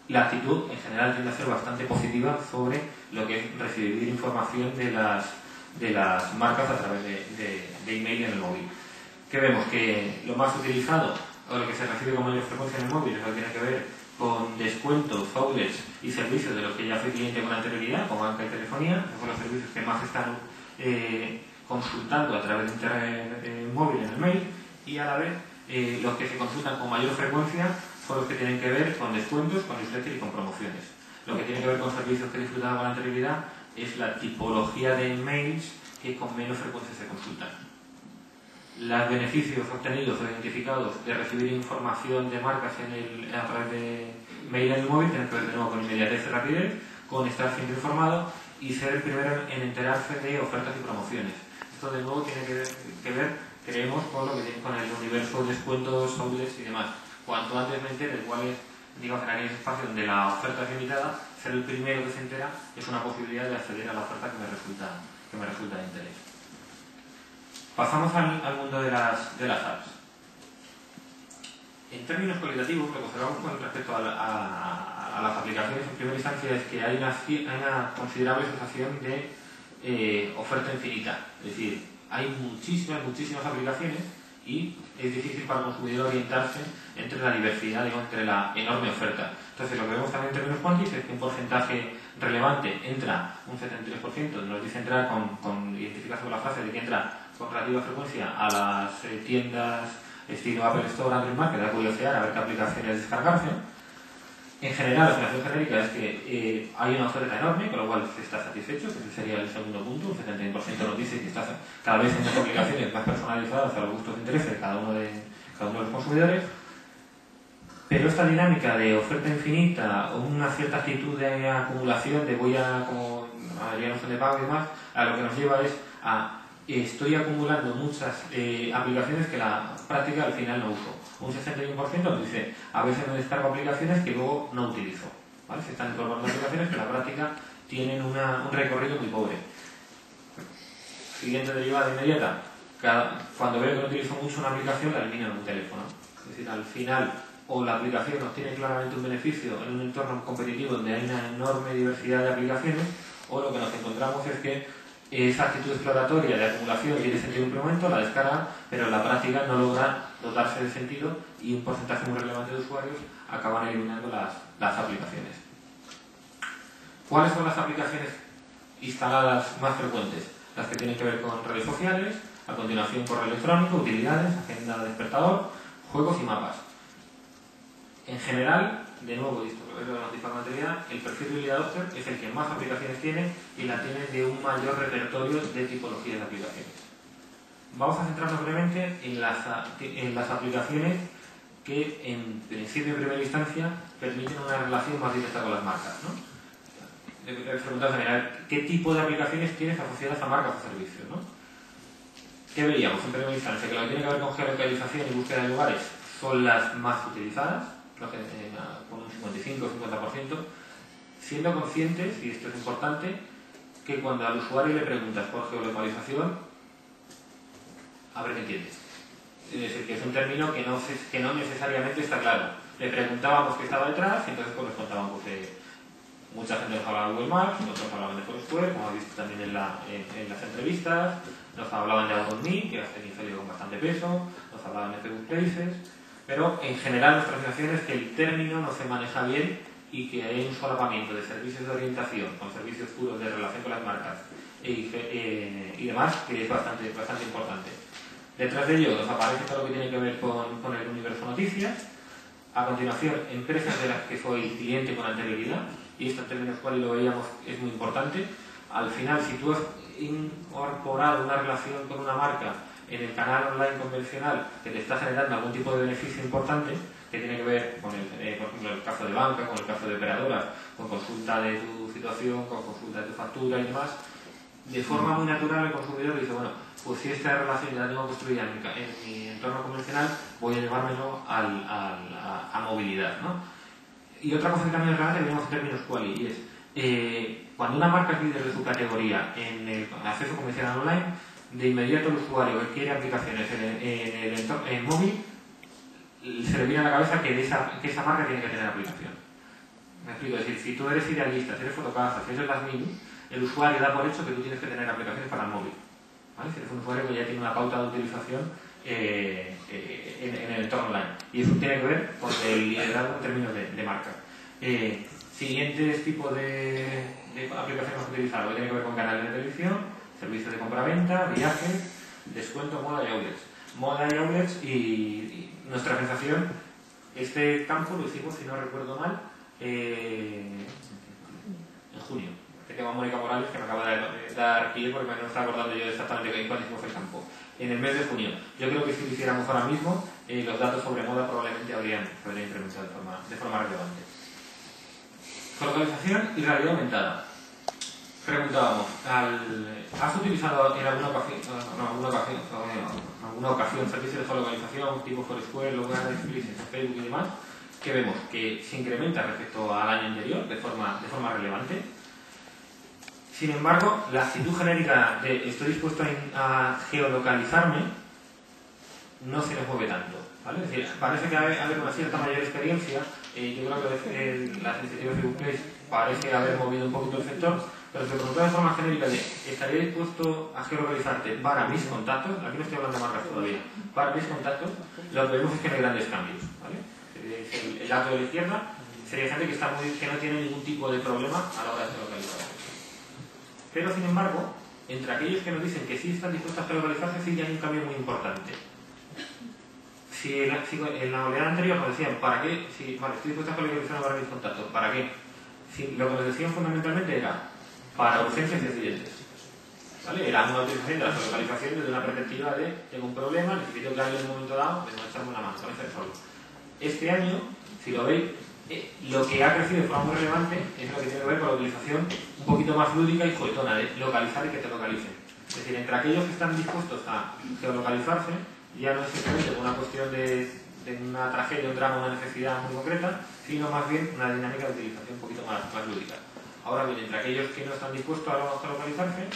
la actitud en general tiende a ser bastante positiva sobre lo que es recibir información de las marcas a través de email en el móvil. ¿Qué vemos? Que lo más utilizado o lo que se recibe con mayor frecuencia en el móvil es lo que tiene que ver con descuentos, outlets y servicios de los que ya fui cliente con anterioridad, como banca y telefonía, que son los servicios que más están consultando a través de Internet móvil en el mail, y a la vez los que se consultan con mayor frecuencia son los que tienen que ver con descuentos, con newsletter y con promociones. Lo que tiene que ver con servicios que disfrutaban con anterioridad es la tipología de emails que con menos frecuencia se consultan. Los beneficios obtenidos o identificados de recibir información de marcas a través de mail en el móvil tienen que ver de nuevo con inmediatez y rapidez, con estar siempre informado y ser el primero en enterarse de ofertas y promociones. Esto de nuevo tiene que ver, creemos, con lo que tiene con el universo de descuentos, outlets y demás. Cuanto antes me entere de cuál es, digamos, en ese espacio donde la oferta es limitada, ser el primero que se entera es una posibilidad de acceder a la oferta que me resulta de interés. Pasamos al mundo de las apps. En términos cualitativos, lo que observamos con respecto a las aplicaciones en primera instancia es que hay una considerable sensación de oferta infinita. Es decir, hay muchísimas aplicaciones y es difícil para el consumidor orientarse entre la diversidad, digamos, entre la enorme oferta. Entonces, lo que vemos también en términos cuánticos es que un porcentaje relevante entra, un 73%, nos dice entrar identificación con la frase de que entra con relativa frecuencia a las tiendas estilo Apple Store, Android Market, a curiosear a ver qué aplicaciones descargarse. En general, la sensación genérica es que hay una oferta enorme, con lo cual se está satisfecho, que ese sería el segundo punto. Un 71% nos dice que está cada vez en las aplicaciones más personalizadas a los gustos de interés de cada uno de los consumidores. Pero esta dinámica de oferta infinita o una cierta actitud de acumulación, de voy a, como haríamos de pago y demás, a lo que nos lleva es a estoy acumulando muchas aplicaciones que la práctica al final no uso. Un 61% nos dice, a veces me descargo aplicaciones que luego no utilizo. ¿Vale? Se están incorporando aplicaciones que en la práctica tienen un recorrido muy pobre. Siguiente derivada inmediata. Cuando veo que no utilizo mucho una aplicación, la elimino en un teléfono. Es decir, al final, o la aplicación obtiene claramente un beneficio en un entorno competitivo donde hay una enorme diversidad de aplicaciones, o lo que nos encontramos es que esa actitud exploratoria de acumulación tiene sentido en un momento, la descarga, pero en la práctica no logra dotarse de sentido y un porcentaje muy relevante de usuarios acaban eliminando las aplicaciones. ¿Cuáles son las aplicaciones instaladas más frecuentes? Las que tienen que ver con redes sociales, a continuación correo electrónico, utilidades, agenda, despertador, juegos y mapas. En general, de nuevo, esto es la noticia material, el perfil de early adopter es el que más aplicaciones tiene y la tiene de un mayor repertorio de tipologías de aplicaciones. Vamos a centrarnos brevemente en las aplicaciones que en principio y primera instancia permiten una relación más directa con las marcas, ¿no? Le preguntamos también, ¿qué tipo de aplicaciones tienes asociadas a marcas o servicios, ¿no? ¿Qué veríamos en primera instancia? Que lo que tiene que ver con geolocalización y búsqueda de lugares son las más utilizadas, con un 55 o 50%, siendo conscientes, y esto es importante, que cuando al usuario le preguntas por geolocalización, a ver qué entiendes. Es decir, que es un término que no necesariamente está claro. Le preguntábamos qué estaba detrás y entonces pues nos contaban mucha gente nos hablaba de Google Maps, otros hablaban de Foursquare, como habéis visto también en las entrevistas, nos hablaban de About.me, que es un inferior con bastante peso, nos hablaban de Facebook Places, pero en general nuestra sensación es que el término no se maneja bien y que hay un solapamiento de servicios de orientación con servicios puros de relación con las marcas y demás, que es bastante importante. Detrás de ello nos aparece todo lo que tiene que ver con el universo noticias. A continuación, empresas de las que soy cliente con anterioridad, y esto en términos cuales lo veíamos es muy importante. Al final, si tú has incorporado una relación con una marca en el canal online convencional que te está generando algún tipo de beneficio importante, que tiene que ver con por ejemplo, el caso de banca, con el caso de operadoras, con consulta de tu situación, con consulta de tu factura y demás, de forma muy natural el consumidor dice, bueno, pues si esta relación ya la tengo construida en mi entorno convencional, voy a llevármelo a movilidad, ¿no? Y otra cosa que también es relevante, que vemos en términos quali, y es cuando una marca es líder de su categoría en el acceso convencional online, de inmediato el usuario que quiere aplicaciones en móvil, se le viene a la cabeza que esa marca tiene que tener aplicación. Me explico, es decir, si tú eres idealista, si eres fotógrafo, si eres las mini, el usuario da por hecho que tú tienes que tener aplicaciones para el móvil. ¿Vale? Si eres un usuario que ya tiene una pauta de utilización en el entorno online. Y eso tiene que ver con el liderazgo en términos de marca. Siguientes tipos de aplicaciones a utilizar, tiene que ver con canales de televisión, servicios de compra-venta, viajes, descuento, moda y outlets. Moda y outlets y nuestra sensación, este campo lo hicimos, si no recuerdo mal, en junio. Tengo a Mónica Morales que me acaba de dar pie porque me estaba acordando yo exactamente cuál fue el campo. En el mes de junio. Yo creo que si lo hiciéramos ahora mismo, los datos sobre moda probablemente habrían incrementado de forma relevante. Geolocalización y realidad aumentada. Preguntábamos, ¿has utilizado en alguna ocasión servicios de geolocalización tipo Foursquare, lugares, Facebook y demás? Que vemos que se incrementa respecto al año anterior de forma relevante. Sin embargo, la actitud genérica de estoy dispuesto a geolocalizarme no se nos mueve tanto, ¿vale? Es decir, parece que haber una cierta mayor experiencia. Yo creo que las iniciativas de Facebook Place parece haber movido un poquito el sector, pero se preguntó de forma genérica de ¿estaría dispuesto a geolocalizarte para mis contactos? Aquí no estoy hablando de marcas todavía. Para mis contactos, lo que vemos es que no hay grandes cambios, ¿vale? El dato de la izquierda sería gente que no tiene ningún tipo de problema a la hora de geolocalizarse. Pero, sin embargo, entre aquellos que nos dicen que sí están dispuestos a geolocalizarse, sí que hay un cambio muy importante. Si en la oleada anterior nos decían, ¿para qué? Vale, estoy dispuesto a geolocalizarme para mis contactos, ¿para qué? Lo que nos decían fundamentalmente era para urgencias y accidentes. ¿Vale? Era una utilización de la geolocalización desde una perspectiva de tengo un problema, necesito que alguien en un momento dado me echarme una mano, a veces solo. Este año, si lo veis, lo que ha crecido de forma muy relevante es lo que tiene que ver con la utilización un poquito más lúdica y juguetona, de localizar y que te localicen. Es decir, entre aquellos que están dispuestos a geolocalizarse, ya no es simplemente una cuestión de una tragedia, un drama, una necesidad muy concreta, sino más bien una dinámica de utilización un poquito más lúdica. Ahora bien, entre aquellos que no están dispuestos a geolocalizarse,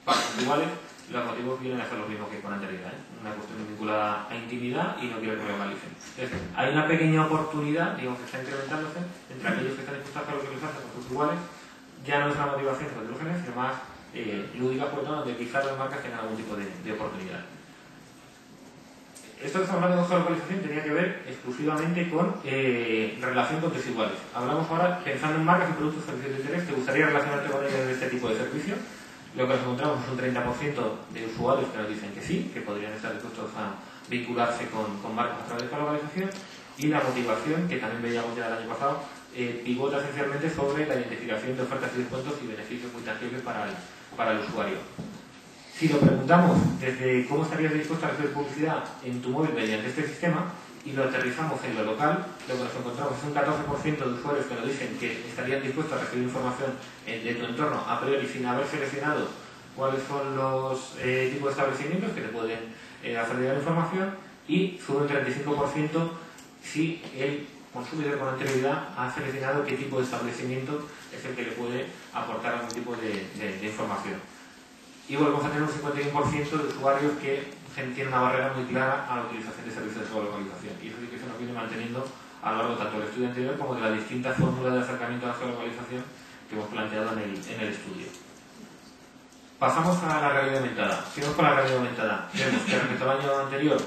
para los iguales, los motivos vienen a ser los mismos que con anterioridad, una cuestión vinculada a intimidad y no quiero que me localicen. Entonces, hay una pequeña oportunidad, digamos, que está incrementándose entre aquellos que están dispuestos a geolocalizarse con sus iguales, ya no es una motivación heterogénea, sino más lúdica, donde quizás las marcas tengan algún tipo de oportunidad. Esto que estamos hablando de geolocalización tenía que ver exclusivamente con relación con tus iguales. Hablamos ahora, pensando en marcas y productos servicios de interés, ¿te gustaría relacionarte con ellos en este tipo de servicio? Lo que nos encontramos es un 30% de usuarios que nos dicen que sí, que podrían estar dispuestos a vincularse con marcas a través de geolocalización, Y la motivación, que también veíamos ya el año pasado, pivota esencialmente sobre la identificación de ofertas y descuentos y beneficios muy tangibles para el usuario. Si lo preguntamos desde cómo estarías dispuesto a recibir publicidad en tu móvil mediante este sistema y lo aterrizamos en lo local, lo que nos encontramos es un 14% de usuarios que nos dicen que estarían dispuestos a recibir información de tu entorno a priori sin haber seleccionado cuáles son los tipos de establecimientos que te pueden hacer llegar información, y sube un 35% si el consumidor con anterioridad ha seleccionado qué tipo de establecimiento es el que le puede aportar algún tipo de información. Y volvemos a tener un 51% de usuarios que tienen una barrera muy clara a la utilización de servicios de geolocalización. Y eso sí que se nos viene manteniendo a lo largo tanto del estudio anterior como de las distintas fórmulas de acercamiento a la geolocalización que hemos planteado en el estudio. Pasamos a la realidad aumentada. Seguimos con la realidad aumentada. Vemos que respecto al año anterior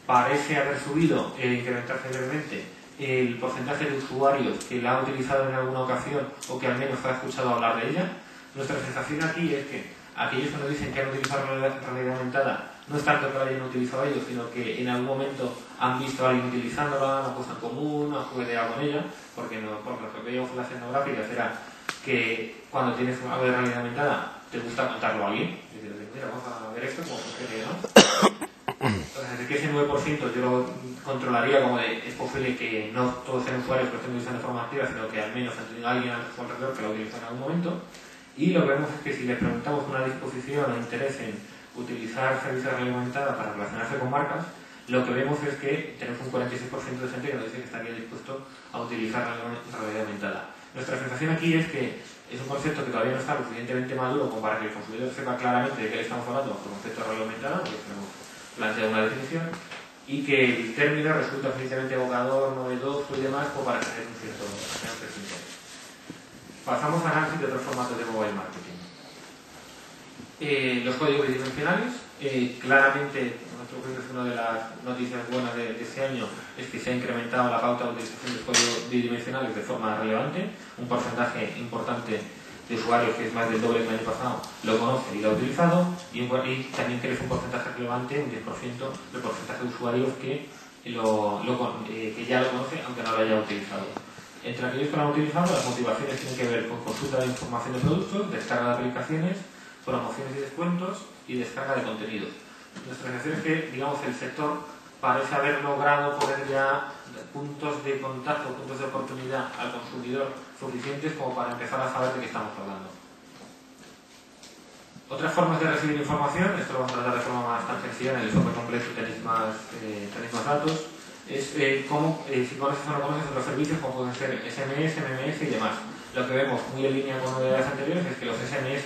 parece haber subido e incrementarse levemente el porcentaje de usuarios que la ha utilizado en alguna ocasión o que al menos ha escuchado hablar de ella. Nuestra sensación aquí es que aquellos que nos dicen que han utilizado realidad aumentada no es tanto que la hayan utilizado ellos, sino que en algún momento han visto a alguien utilizándola, la han puesto en común, han jugueteado con ella, porque lo que veíamos en las etnográficas era que cuando tienes algo de realidad aumentada te gusta contarlo a alguien. Y dices, mira, vamos a ver esto como sucede, ¿no? Entonces, que ese 9% yo lo controlaría como de, es posible que no todos sean usuarios que lo estén utilizando de forma activa, sino que al menos han tenido alguien a su alrededor que lo utiliza en algún momento. Y lo que vemos es que si les preguntamos una disposición o interés en utilizar servicios de realidad aumentada para relacionarse con marcas, lo que vemos es que tenemos un 46% de gente que nos dice que estaría dispuesto a utilizar realidad aumentada. Nuestra sensación aquí es que es un concepto que todavía no está lo suficientemente maduro como para que el consumidor sepa claramente de qué le estamos hablando bajo el concepto de realidad aumentada, porque tenemos planteado una definición, y que el término resulta suficientemente evocador, novedoso y demás como para tener un cierto interés. Pasamos a análisis de otros formatos de mobile marketing. Los códigos bidimensionales, claramente, nuestro juicio es una de las noticias buenas de este año, es que se ha incrementado la pauta de utilización de códigos bidimensionales de forma relevante. Un porcentaje importante de usuarios, que es más del doble que el año pasado, lo conoce y lo ha utilizado, y también crece un porcentaje relevante, un 10% del porcentaje de usuarios que ya lo conoce aunque no lo haya utilizado. Entre aquellos que lo han utilizado, las motivaciones tienen que ver con consulta de información de productos, descarga de aplicaciones, promociones y descuentos y descarga de contenidos. Nuestra sensación es que, digamos, el sector parece haber logrado poner ya puntos de contacto, puntos de oportunidad al consumidor suficientes como para empezar a saber de qué estamos hablando. Otras formas de recibir información, esto lo vamos a tratar de forma más tangencial, en el informe completo tenéis más datos, es cómo, si conoces o no conoces otros servicios como pueden ser SMS, MMS y demás. Lo que vemos muy en línea con novedades anteriores es que los SMS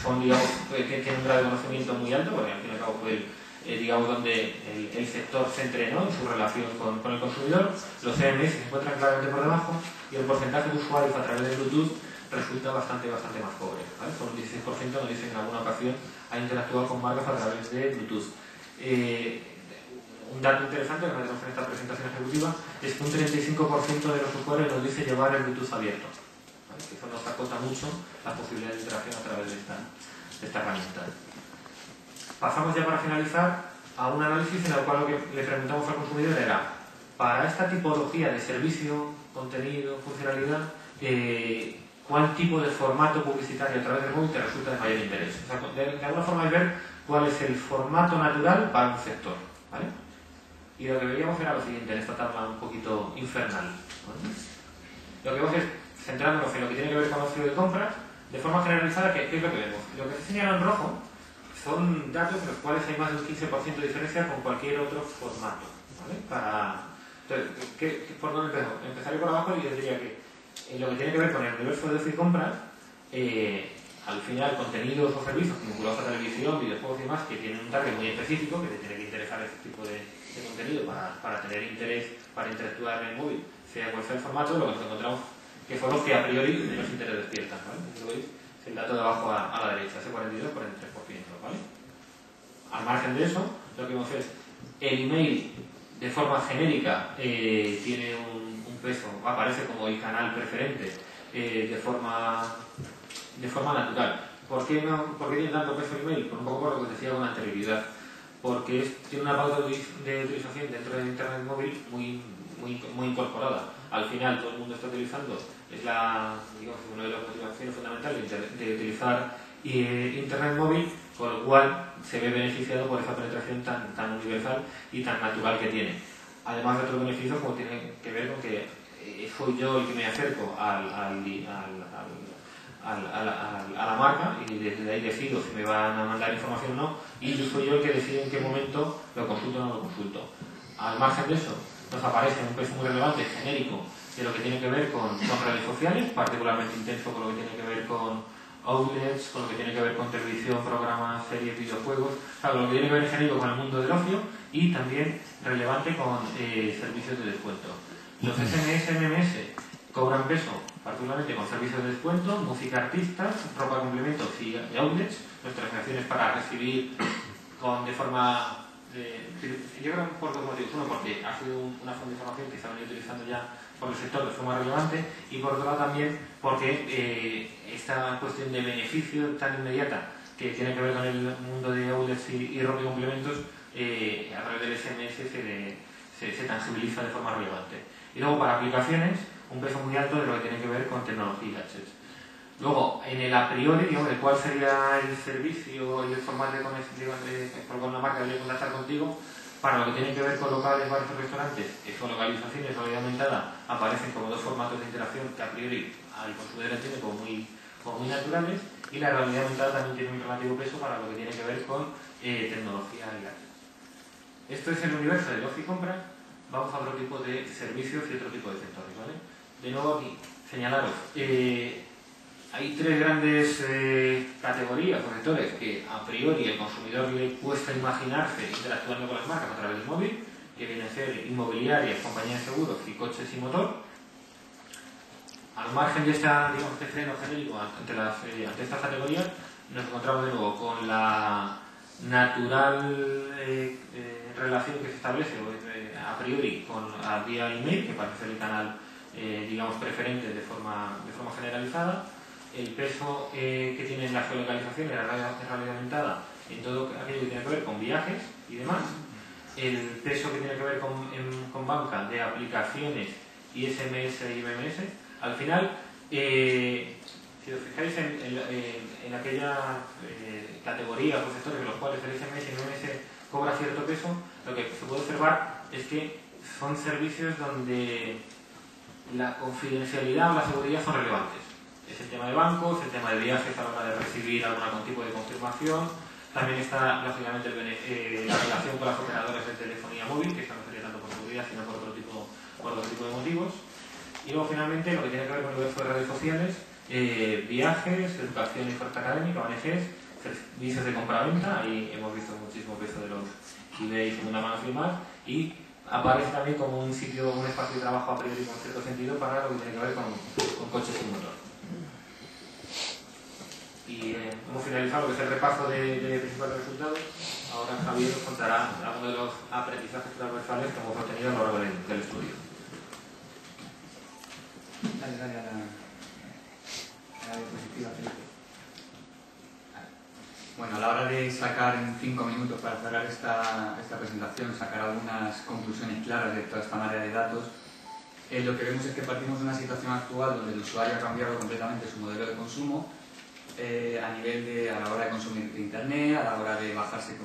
son, digamos, tienen un grado de conocimiento muy alto, porque al fin y al cabo fue digamos, donde el sector se entrenó en su relación con el consumidor. Los CMS se encuentran claramente por debajo y el porcentaje de usuarios a través de Bluetooth resulta bastante más pobre, ¿vale? Por un 16% nos dicen que en alguna ocasión ha interactuado con marcas a través de Bluetooth. Un dato interesante que tenemos en esta presentación ejecutiva es que un 35% de los usuarios nos dice llevar el Bluetooth abierto, ¿vale? Eso nos acota mucho la posibilidad de interacción a través de esta herramienta. Pasamos ya para finalizar a un análisis en el cual lo que le preguntamos al consumidor era, para esta tipología de servicio, contenido, funcionalidad, ¿cuál tipo de formato publicitario a través del móvil te resulta de mayor interés? O sea, de alguna forma es ver cuál es el formato natural para un sector, ¿vale? Y lo que veíamos era lo siguiente, en esta tabla un poquito infernal, ¿vale? Lo que vemos es, centrándonos en lo que tiene que ver con ocio de compras, de forma generalizada, ¿qué es lo que vemos? Lo que se señala en rojo son datos en los cuales hay más de un 15% de diferencia con cualquier otro formato, ¿vale? Entonces, ¿por dónde empezamos? Empezaría por abajo y yo diría que en lo que tiene que ver con el universo de ocio y compras, al final contenidos o servicios vinculados a televisión, videojuegos y demás, que tienen un target muy específico, que te tiene que interesar este tipo de contenido para tener interés, para interactuar en el móvil, sea cual sea el formato, lo que nos encontramos que son los que a priori menos interés despiertan, ¿vale? Eso lo veis, es el dato de abajo a la derecha, ese 42-43%, ¿vale? Al margen de eso, lo que vemos es el email de forma genérica tiene un peso, aparece como el canal preferente de forma natural. ¿Por qué tiene tanto peso el email? Por un poco por lo que decía con anterioridad. porque tiene una pauta de utilización dentro de Internet móvil muy incorporada. Al final todo el mundo está utilizando, es una de las motivaciones fundamentales de utilizar Internet móvil, con lo cual se ve beneficiado por esa penetración tan universal y tan natural que tiene. Además de otros beneficios, como tiene que ver con que soy yo el que me acerco a la marca y desde ahí decido si me van a mandar información o no, y yo soy yo el que decide en qué momento lo consulto o no lo consulto. Al margen de eso, nos aparece un peso muy relevante, genérico, de lo que tiene que ver con redes sociales, particularmente intenso con lo que tiene que ver con outlets, con lo que tiene que ver con televisión, programas, series, videojuegos, lo que tiene que ver en genérico con el mundo del ocio, y también relevante con servicios de descuento. Los SMS, MMS cobran peso particularmente con servicios de descuento, música, artistas, ropa, complementos y outlets, nuestras transacciones para recibir de forma... yo creo por dos motivos. Uno, porque ha sido una fuente de información que se ha venido utilizando ya por el sector de forma relevante, y por otro lado también porque esta cuestión de beneficio tan inmediata que tiene que ver con el mundo de outlets y ropa y complementos, a través del SMS se tangibiliza de forma relevante. Y luego, para aplicaciones, un peso muy alto de lo que tiene que ver con tecnología y gadgets. Luego, en el a priori, digamos, de cuál sería el servicio y el formato de conexión por cual una marca debería contactar contigo, para lo que tiene que ver con locales, bares o restaurantes, que son localizaciones o realidad aumentada, aparecen como dos formatos de interacción que a priori al consumidor entiende como muy naturales, y la realidad aumentada también tiene un relativo peso para lo que tiene que ver con tecnología y gadgets. Esto es el universo de ocio y compras. Vamos a otro tipo de servicios y otro tipo de sectores, ¿vale? De nuevo aquí, señalaros, hay tres grandes categorías o sectores que a priori el consumidor le cuesta imaginarse interactuando con las marcas a través del móvil, que vienen a ser inmobiliarias, compañías de seguros y coches y motor. Al margen de este freno genérico ante estas categorías, nos encontramos de nuevo con la natural relación que se establece a priori vía email, que parece ser el canal preferente de forma generalizada, el peso que tiene la geolocalización y la realidad aumentada en todo aquello que tiene que ver con viajes y demás, el peso que tiene que ver con banca de aplicaciones y SMS y MMS. Al final, si os fijáis en aquella categoría o sectores en los cuales el SMS y MMS cobra cierto peso, lo que se puede observar es que son servicios donde la confidencialidad o la seguridad son relevantes. Es el tema de bancos, el tema de viajes a la hora de recibir algún tipo de confirmación. También está, lógicamente, la relación con las operadoras de telefonía móvil, que no sería tanto por seguridad, sino por otro tipo de motivos. Y luego, finalmente, lo que tiene que ver con el universo de redes sociales, viajes, educación y oferta académica, ONGs, servicios de compra-venta. Ahí hemos visto muchísimo peso de los eBay, segunda mano y más. Y aparece también como un espacio de trabajo a priori con cierto sentido para lo que tiene que ver con coches y motor. Y hemos finalizado lo que es el repaso de principales resultados. Ahora Javier nos contará algunos de los aprendizajes transversales que hemos obtenido a lo largo del estudio. Dale a la diapositiva, Felipe. Bueno, a la hora de sacar en 5 minutos para cerrar esta presentación, sacar algunas conclusiones claras de toda esta marea de datos, lo que vemos es que partimos de una situación actual donde el usuario ha cambiado completamente su modelo de consumo a la hora de consumir internet, a la hora de bajarse,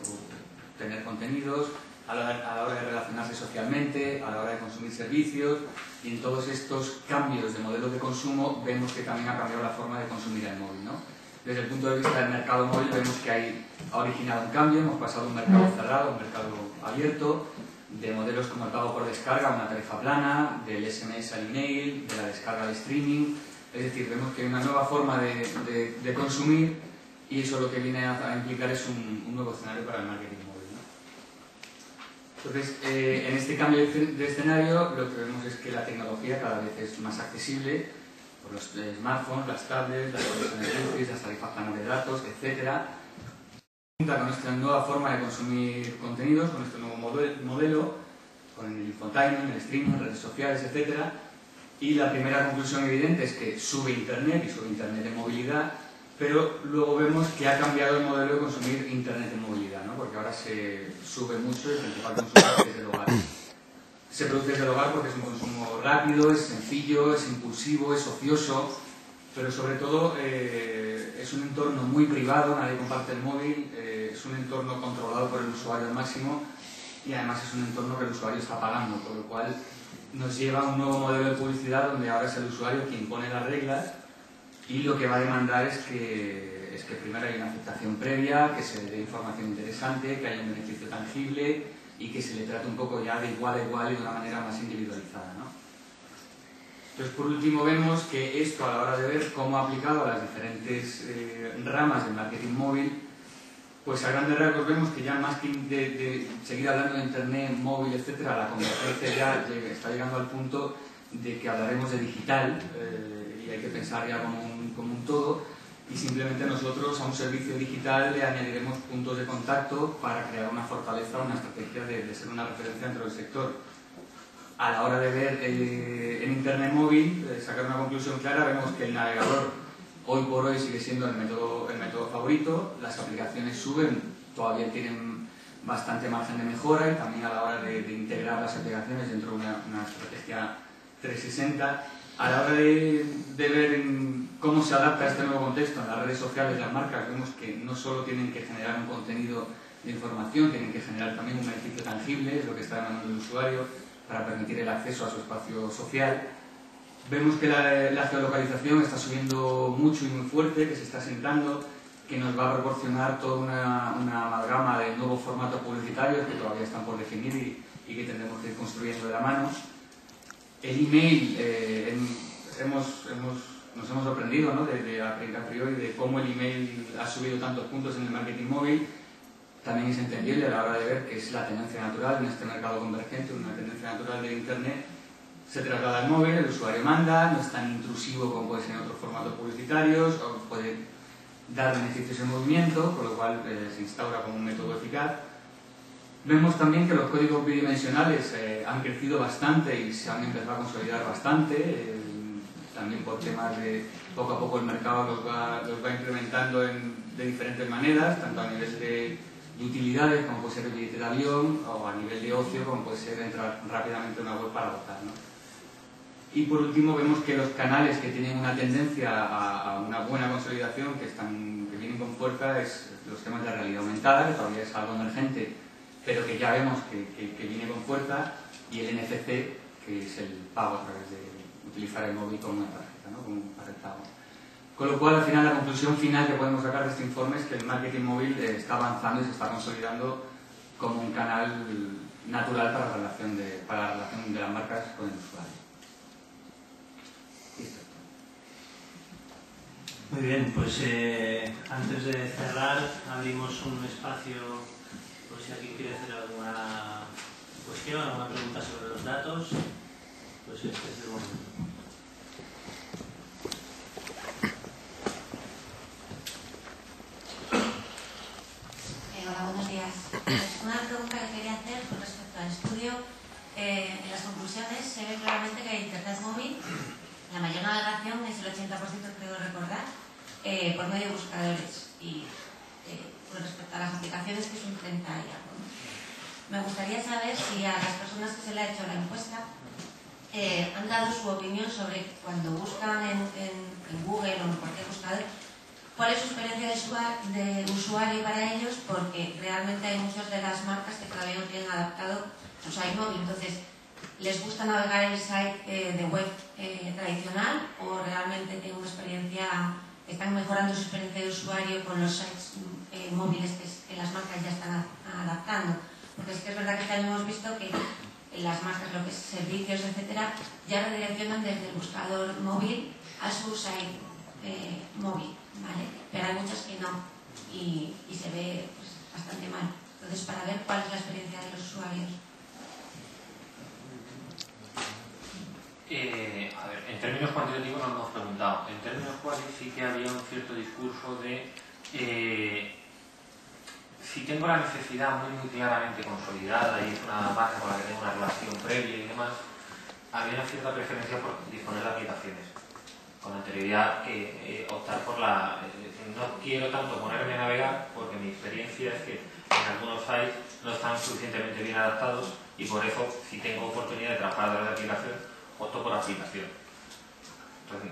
tener contenidos, a la hora de relacionarse socialmente, a la hora de consumir servicios, y en todos estos cambios de modelos de consumo vemos que también ha cambiado la forma de consumir el móvil, ¿no? Desde el punto de vista del mercado móvil vemos que ha originado un cambio, hemos pasado de un mercado cerrado a un mercado abierto, de modelos como el pago por descarga a una tarifa plana, del SMS al email, de la descarga al streaming. Es decir, vemos que hay una nueva forma de consumir, y eso lo que viene a implicar es un nuevo escenario para el marketing móvil, ¿no? Entonces, en este cambio de escenario lo que vemos es que la tecnología cada vez es más accesible por los smartphones, las tablets, las conexiones wifi, las tarifas planas de datos, etc. Junta con nuestra nueva forma de consumir contenidos, con nuestro nuevo modelo, con el infotainment, el streaming, redes sociales, etc. Y la primera conclusión evidente es que sube Internet, y sube Internet de movilidad, pero luego vemos que ha cambiado el modelo de consumir Internet en movilidad, ¿no? Porque ahora se sube mucho y el principal consumo es desde el hogar. Se produce desde el hogar porque es un consumo rápido, es sencillo, es impulsivo, es ocioso, pero sobre todo es un entorno muy privado, nadie comparte el móvil, es un entorno controlado por el usuario al máximo y además es un entorno que el usuario está pagando, con lo cual nos lleva a un nuevo modelo de publicidad donde ahora es el usuario quien pone las reglas y lo que va a demandar es que primero haya una aceptación previa, que se le dé información interesante, que haya un beneficio tangible y que se le trate un poco ya de igual a igual y de una manera más individualizada, ¿no? Entonces, por último, vemos que esto, a la hora de ver cómo ha aplicado a las diferentes ramas del marketing móvil, pues a grandes rasgos vemos que ya más que de seguir hablando de Internet, móvil, etcétera, la convergencia ya está llegando al punto de que hablaremos de digital y hay que pensar ya como un todo, y simplemente nosotros a un servicio digital le añadiremos puntos de contacto para crear una fortaleza, una estrategia de ser una referencia dentro del sector. A la hora de ver en Internet móvil, sacar una conclusión clara, vemos que el navegador hoy por hoy sigue siendo el método favorito, las aplicaciones suben, todavía tienen bastante margen de mejora y también a la hora de integrar las aplicaciones dentro de una estrategia 360. A la hora de ver cómo se adapta a este nuevo contexto en las redes sociales, las marcas, vemos que no solo tienen que generar un contenido de información, tienen que generar también un beneficio tangible, es lo que está demandando el usuario, para permitir el acceso a su espacio social. Vemos que la geolocalización está subiendo mucho y muy fuerte, que se está asentando, que nos va a proporcionar toda una amalgama de nuevos formatos publicitarios que todavía están por definir y que tendremos que ir construyendo de la mano. El email, nos hemos sorprendido, ¿no? A priori de cómo el email ha subido tantos puntos en el marketing móvil. También es entendible a la hora de ver que es la tendencia natural en este mercado convergente, una tendencia natural de Internet. Se traslada al móvil, el usuario manda, no es tan intrusivo como puede ser en otros formatos publicitarios, o puede dar beneficios en movimiento, con lo cual se instaura como un método eficaz. Vemos también que los códigos bidimensionales han crecido bastante y se han empezado a consolidar bastante, también por temas de poco a poco el mercado los va implementando de diferentes maneras, tanto a nivel de utilidades como puede ser el billete de avión o a nivel de ocio como puede ser entrar rápidamente en una web para votar, ¿no? Y por último vemos que los canales que tienen una tendencia a una buena consolidación, que vienen con fuerza, es los temas de realidad aumentada, que todavía es algo emergente, pero que ya vemos que viene con fuerza, y el NFC, que es el pago a través de utilizar el móvil como una tarjeta, ¿no? Como para el pago. Con lo cual, al final, la conclusión final que podemos sacar de este informe es que el marketing móvil está avanzando y se está consolidando como un canal natural para la relación de las marcas con el usuario. Muy bien, pues antes de cerrar abrimos un espacio por si alguien quiere hacer alguna cuestión, alguna pregunta sobre los datos, pues este es el momento. Hola, buenos días. Pues una pregunta que quería hacer con respecto al estudio. En las conclusiones se ve claramente que Internet móvil, la mayor navegación es el 80%, creo recordar, por medio de buscadores, y con respecto a las aplicaciones, que es un 30 y algo, ¿no? Me gustaría saber si a las personas que se le ha hecho la encuesta han dado su opinión sobre cuando buscan en Google o en cualquier buscador, cuál es su experiencia de usuario para ellos, porque realmente hay muchas de las marcas que todavía no tienen adaptado su site móvil. Entonces, ¿les gusta navegar el site de web tradicional o realmente tienen una experiencia, están mejorando su experiencia de usuario con los sites móviles que las marcas ya están adaptando? Porque es que es verdad que también hemos visto que las marcas, lo que es servicios, etcétera, ya redireccionan desde el buscador móvil a su site móvil, ¿vale? Pero hay muchas que no y se ve pues, bastante mal. Entonces, para ver cuál es la experiencia de los usuarios. A ver, en términos cuantitativos no hemos preguntado. En términos cuales sí que había un cierto discurso de si tengo la necesidad muy claramente consolidada y es una marca con la que tengo una relación previa y demás, había una cierta preferencia por disponer de aplicaciones. con anterioridad optar por la... no quiero tanto ponerme a navegar porque mi experiencia es que en algunos sites no están suficientemente bien adaptados y por eso, si tengo oportunidad de trabajar a través de aplicación, opto por aplicación. Entonces,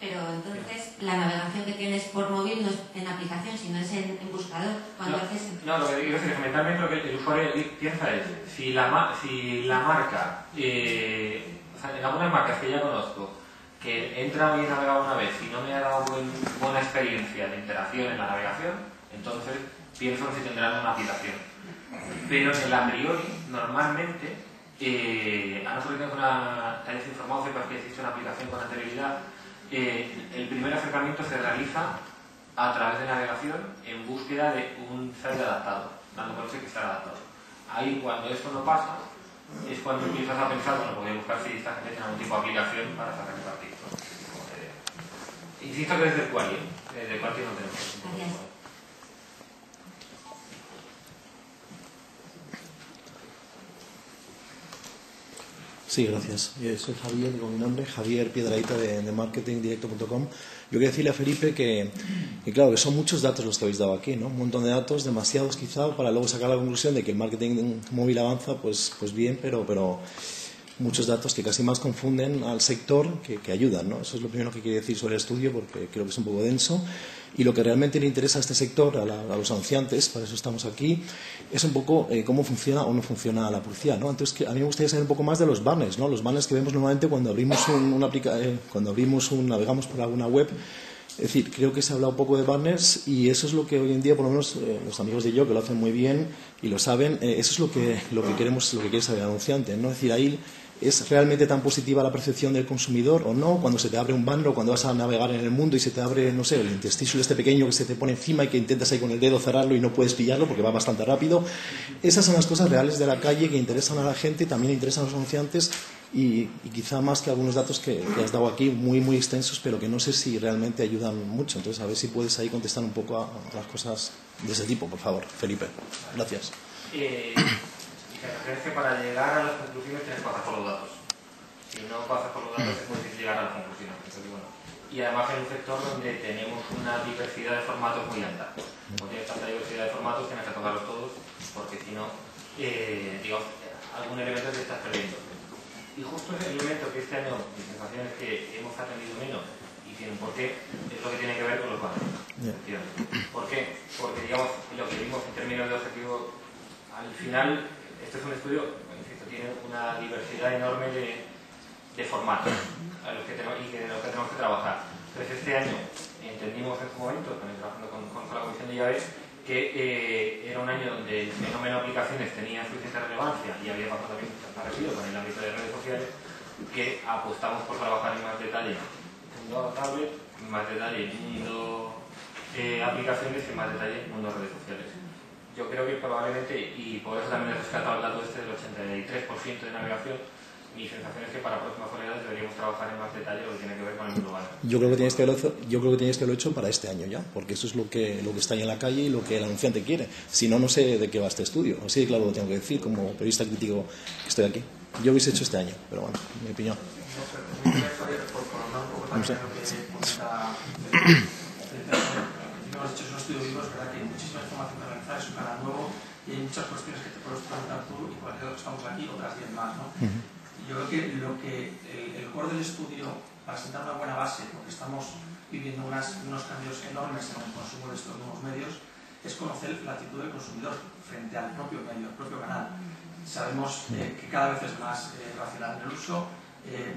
pero entonces la navegación que tienes por móvil no es en aplicación, sino es en buscador. Cuando haces... No, lo que digo es que mentalmente lo que el usuario piensa es, si la marca, o sea, en algunas marcas que ya conozco, que entra y he navegado una vez y no me ha dado buena experiencia de interacción en la navegación, entonces pienso en si tendrán una aplicación. Pero en el a priori, normalmente, a no ser que te hayas informado, sepas que existe una aplicación con anterioridad, el primer acercamiento se realiza a través de navegación en búsqueda de un site adaptado, dando por hecho que está adaptado. Ahí, cuando esto no pasa, es cuando empiezas a pensar, bueno, podría buscar si esta gente tiene algún tipo de aplicación para sacar el partido. Insisto que desde el Query, desde el Query no tenemos. Gracias. Sí, gracias. Soy Javier, digo mi nombre, Javier Piedrahita de marketingdirecto.com. Yo quería decirle a Felipe que claro, que son muchos datos los que habéis dado aquí, ¿no? Un montón de datos, demasiados quizá, para luego sacar la conclusión de que el marketing móvil avanza, pues bien, pero muchos datos que casi más confunden al sector que ayudan, ¿no? Eso es lo primero que quiero decir sobre el estudio, porque creo que es un poco denso. Y lo que realmente le interesa a este sector, a los anunciantes, para eso estamos aquí, es un poco cómo funciona o no funciona la publicidad, ¿no? Entonces, a mí me gustaría saber un poco más de los banners, ¿no? Los banners que vemos normalmente cuando navegamos por alguna web. Es decir, creo que se ha hablado un poco de banners y eso es lo que hoy en día, por lo menos los amigos de Yo, que lo hacen muy bien y lo saben, eso es lo que queremos, lo que quiere saber el anunciante, ¿no? Es decir, ahí ¿es realmente tan positiva la percepción del consumidor o no? Cuando se te abre un banner o cuando vas a navegar en el mundo y se te abre, no sé, el interstitial este pequeño que se te pone encima y que intentas ahí con el dedo cerrarlo y no puedes pillarlo porque va bastante rápido. Esas son las cosas reales de la calle que interesan a la gente, también interesan a los anunciantes y quizá más que algunos datos que has dado aquí, muy, muy extensos, pero que no sé si realmente ayudan mucho. Entonces, a ver si puedes ahí contestar un poco a las cosas de ese tipo, por favor, Felipe. Gracias. Es que para llegar a las conclusiones tienes que pasar por los datos. Si no pasas por los datos es muy difícil llegar a las conclusiones. Entonces, bueno. Y además en un sector donde tenemos una diversidad de formatos muy alta. Como tienes tanta diversidad de formatos, tienes que tocarlos todos, porque si no, algún elemento te estás perdiendo. Y justo ese elemento que este año, mi sensación es que hemos atendido menos y tiene un porqué, es lo que tiene que ver con los banners. ¿Por qué? Porque, digamos, lo que vimos en términos de objetivo, al final, este es un estudio, insisto, tiene una diversidad enorme de formatos a los que tenemos, y de los que tenemos que trabajar. Entonces este año entendimos en su momento, también trabajando con la Comisión de Llaves, que era un año donde el fenómeno de aplicaciones tenía suficiente relevancia y había pasado también parecido con el ámbito de redes sociales, que apostamos por trabajar en más detalle en mundo tablet, en más detalle en mundo aplicaciones y en más detalle en mundo redes sociales. Yo creo que probablemente, y por eso también he rescatado el dato este del 83% de navegación, mi sensación es que para próximas oleadas deberíamos trabajar en más detalle lo que tiene que ver con el mundo banner. Yo creo que tienes que haberlo hecho para este año ya, porque eso es lo que está ahí en la calle y lo que el anunciante quiere. Si no, no sé de qué va este estudio. Así de claro lo tengo que decir, como periodista crítico que estoy aquí. Yo hubiese hecho este año, pero bueno, mi opinión. No sé. Hemos hecho un estudio vivo, es verdad que hay muchísima información que analizar, es un canal nuevo y hay muchas cuestiones que te puedes preguntar tú y por ejemplo estamos aquí, otras 10 más, ¿no? Yo creo que el core del estudio, para sentar una buena base, porque estamos viviendo unos cambios enormes en el consumo de estos nuevos medios, es conocer la actitud del consumidor frente al propio medio, al propio canal. Sabemos que cada vez es más racional en el uso,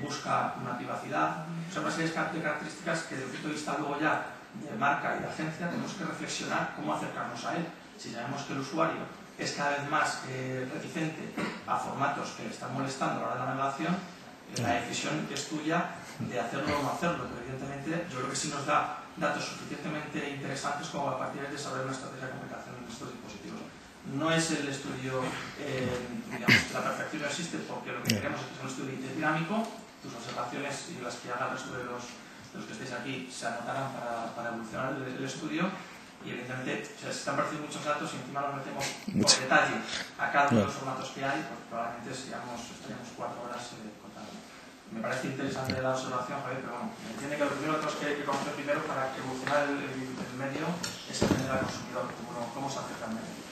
busca una privacidad, o sea, una serie de características que desde el punto de vista luego ya de marca y de agencia tenemos que reflexionar cómo acercarnos a él. Si sabemos que el usuario es cada vez más reticente a formatos que le están molestando a la hora de la navegación, la decisión es tuya de hacerlo o no hacerlo. Pero evidentemente yo creo que sí nos da datos suficientemente interesantes como a partir de desarrollar una estrategia de comunicación en estos dispositivos. No es el estudio, digamos, la perfección no existe, porque lo que queremos es que sea un estudio dinámico. Tus observaciones y las que haga el resto de los que estéis aquí se anotarán para evolucionar el estudio y evidentemente se están apareciendo muchos datos y encima los metemos por detalle a cada uno de los formatos que hay, pues probablemente estaríamos 4 horas contando. Me parece interesante la observación, Javier, pero bueno, me entiende que lo primero que tenemos que conocer primero para evolucionar el medio es entender al consumidor, cómo se acerca al medio.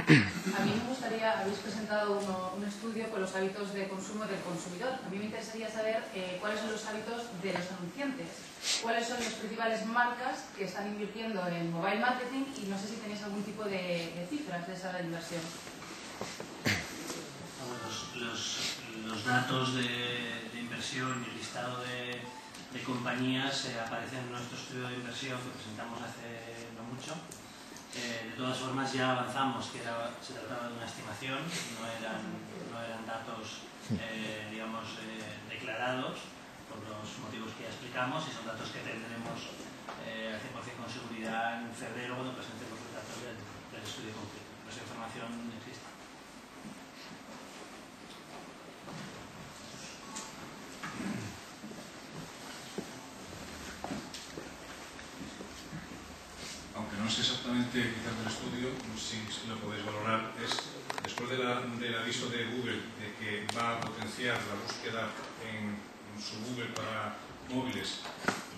A mí me gustaría, habéis presentado un estudio con los hábitos de consumo del consumidor. A mí me interesaría saber cuáles son los hábitos de los anunciantes, cuáles son las principales marcas que están invirtiendo en mobile marketing y no sé si tenéis algún tipo de cifras de esa inversión. Los datos de inversión y el listado de compañías aparecen en nuestro estudio de inversión que presentamos hace no mucho. De todas formas ya avanzamos que se trataba de una estimación, no eran datos digamos, declarados por los motivos que ya explicamos y son datos que tendremos al 100% con seguridad en febrero cuando presentemos los datos del estudio concreto. Esa información existe. Aunque no sé exactamente quizás del estudio, si lo podéis valorar, es después del aviso de Google de que va a potenciar la búsqueda en su Google para móviles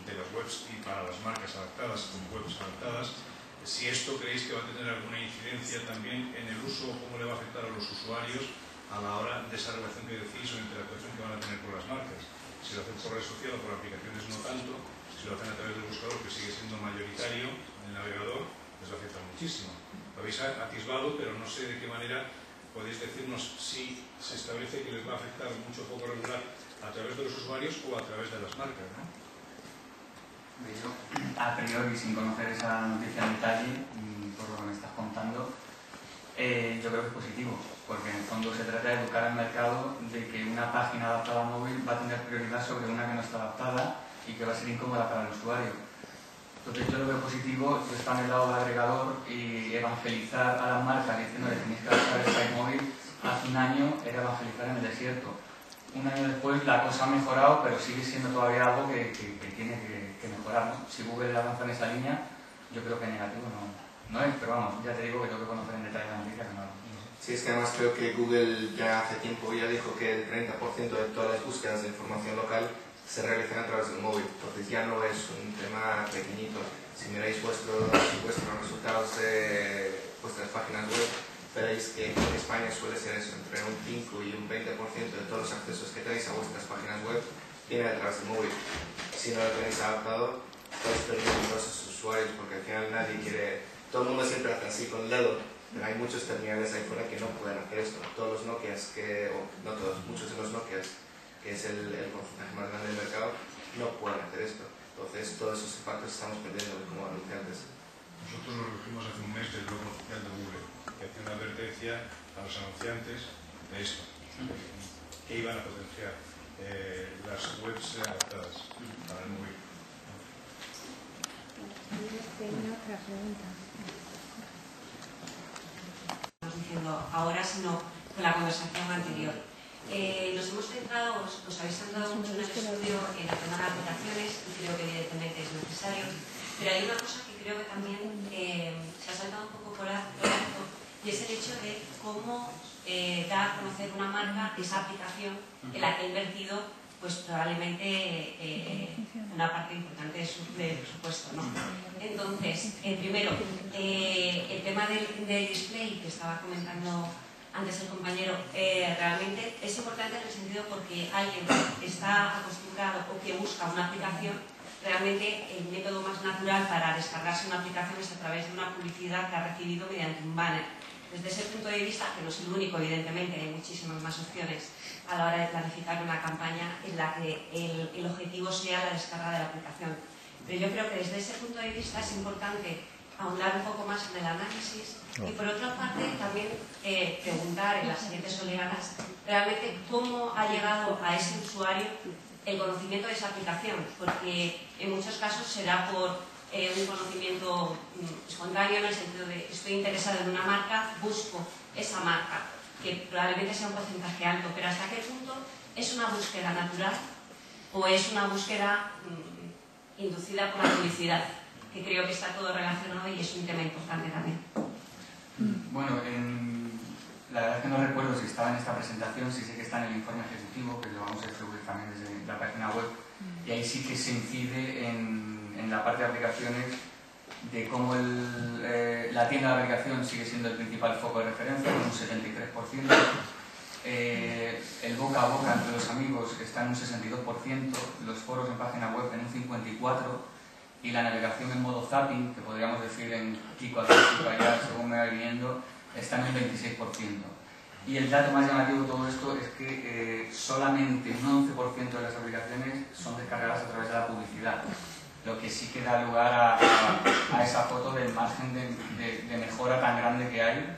de las webs y para las marcas adaptadas como webs adaptadas, si esto creéis que va a tener alguna incidencia también en el uso o cómo le va a afectar a los usuarios a la hora de esa relación que decís o interactuación que van a tener con las marcas. Si lo hacen por red social o por aplicaciones no tanto, si lo hacen a través del buscador, que sigue siendo mayoritario en el navegador, les va a afectar muchísimo. Lo habéis atisbado, pero no sé de qué manera podéis decirnos si se establece que les va a afectar mucho poco regular a través de los usuarios o a través de las marcas, ¿no? Yo, a priori, sin conocer esa noticia en detalle, por lo que me estás contando, yo creo que es positivo, porque en el fondo se trata de educar al mercado de que una página adaptada a móvil va a tener prioridad sobre una que no está adaptada y que va a ser incómoda para el usuario. Entonces yo lo veo positivo, esto está en el lado del agregador y evangelizar a las marcas diciendo que tenéis que adaptar el site móvil hace un año era evangelizar en el desierto. Un año después la cosa ha mejorado, pero sigue siendo todavía algo que tiene que mejorar, ¿no? Si Google avanza en esa línea, yo creo que negativo no es, pero vamos, ya te digo que tengo que conocer en detalle la noticia, que no. Sí, es que además creo que Google ya hace tiempo ya dijo que el 30% de todas las búsquedas de información local se realizan a través del móvil, entonces ya no es un tema pequeñito. Si miráis vuestros resultados de vuestras páginas web, veréis que en España suele ser eso, entre un 5 y un 20% de todos los accesos que tenéis a vuestras páginas web vienen a través del móvil. Si no lo tenéis adaptado, estáis perdiendo a esos usuarios, porque al final nadie quiere, todo el mundo siempre hace así con el dedo, pero hay muchos terminales ahí fuera que no pueden hacer esto. Todos los Nokias, no todos, muchos de los Nokias, que es el porcentaje más grande del mercado, no pueden hacer esto. Entonces todos esos impactos estamos perdiendo como anunciantes. Nosotros nos recibimos hace un mes del blog oficial de Google, que hacía una advertencia a los anunciantes de esto, que iban a potenciar las webs adaptadas para el móvil. Tengo otra pregunta. No diciendo ahora, sino con la conversación anterior. Nos hemos centrado, os habéis centrado mucho en el estudio en el tema de aplicaciones y creo que evidentemente es necesario, pero hay una cosa que creo que también se ha saltado un poco por alto y es el hecho de cómo dar a conocer una marca esa aplicación en la que ha invertido pues probablemente una parte importante de su presupuesto, ¿no? Entonces, primero, el tema del display que estaba comentando antes el compañero, realmente es importante en el sentido porque alguien que está acostumbrado o que busca una aplicación, realmente el método más natural para descargarse una aplicación es a través de una publicidad que ha recibido mediante un banner. Desde ese punto de vista, que no es el único, evidentemente, hay muchísimas más opciones a la hora de planificar una campaña en la que el objetivo sea la descarga de la aplicación. Pero yo creo que desde ese punto de vista es importante ahondar un poco más en el análisis y por otra parte también preguntar en las siguientes oleadas realmente cómo ha llegado a ese usuario el conocimiento de esa aplicación, porque en muchos casos será por un conocimiento espontáneo en el sentido de estoy interesado en una marca, busco esa marca, que probablemente sea un porcentaje alto, pero hasta qué punto es una búsqueda natural o es una búsqueda inducida por la publicidad, que creo que está todo relacionado y es un tema importante también. Bueno, la verdad es que no recuerdo si estaba estaba en esta presentación, sí sé que está en el informe ejecutivo, que lo vamos a distribuir también desde la página web, y ahí sí que se incide en la parte de aplicaciones de cómo la tienda de aplicación sigue siendo el principal foco de referencia, con un 73%, el boca a boca entre los amigos está en un 62%, los foros en página web en un 54%, y la navegación en modo zapping, que podríamos decir en Kiko allá, según me va viniendo, está en un 26%. Y el dato más llamativo de todo esto es que solamente un 11% de las aplicaciones son descargadas a través de la publicidad, lo que sí que da lugar a esa foto del margen de mejora tan grande que hay.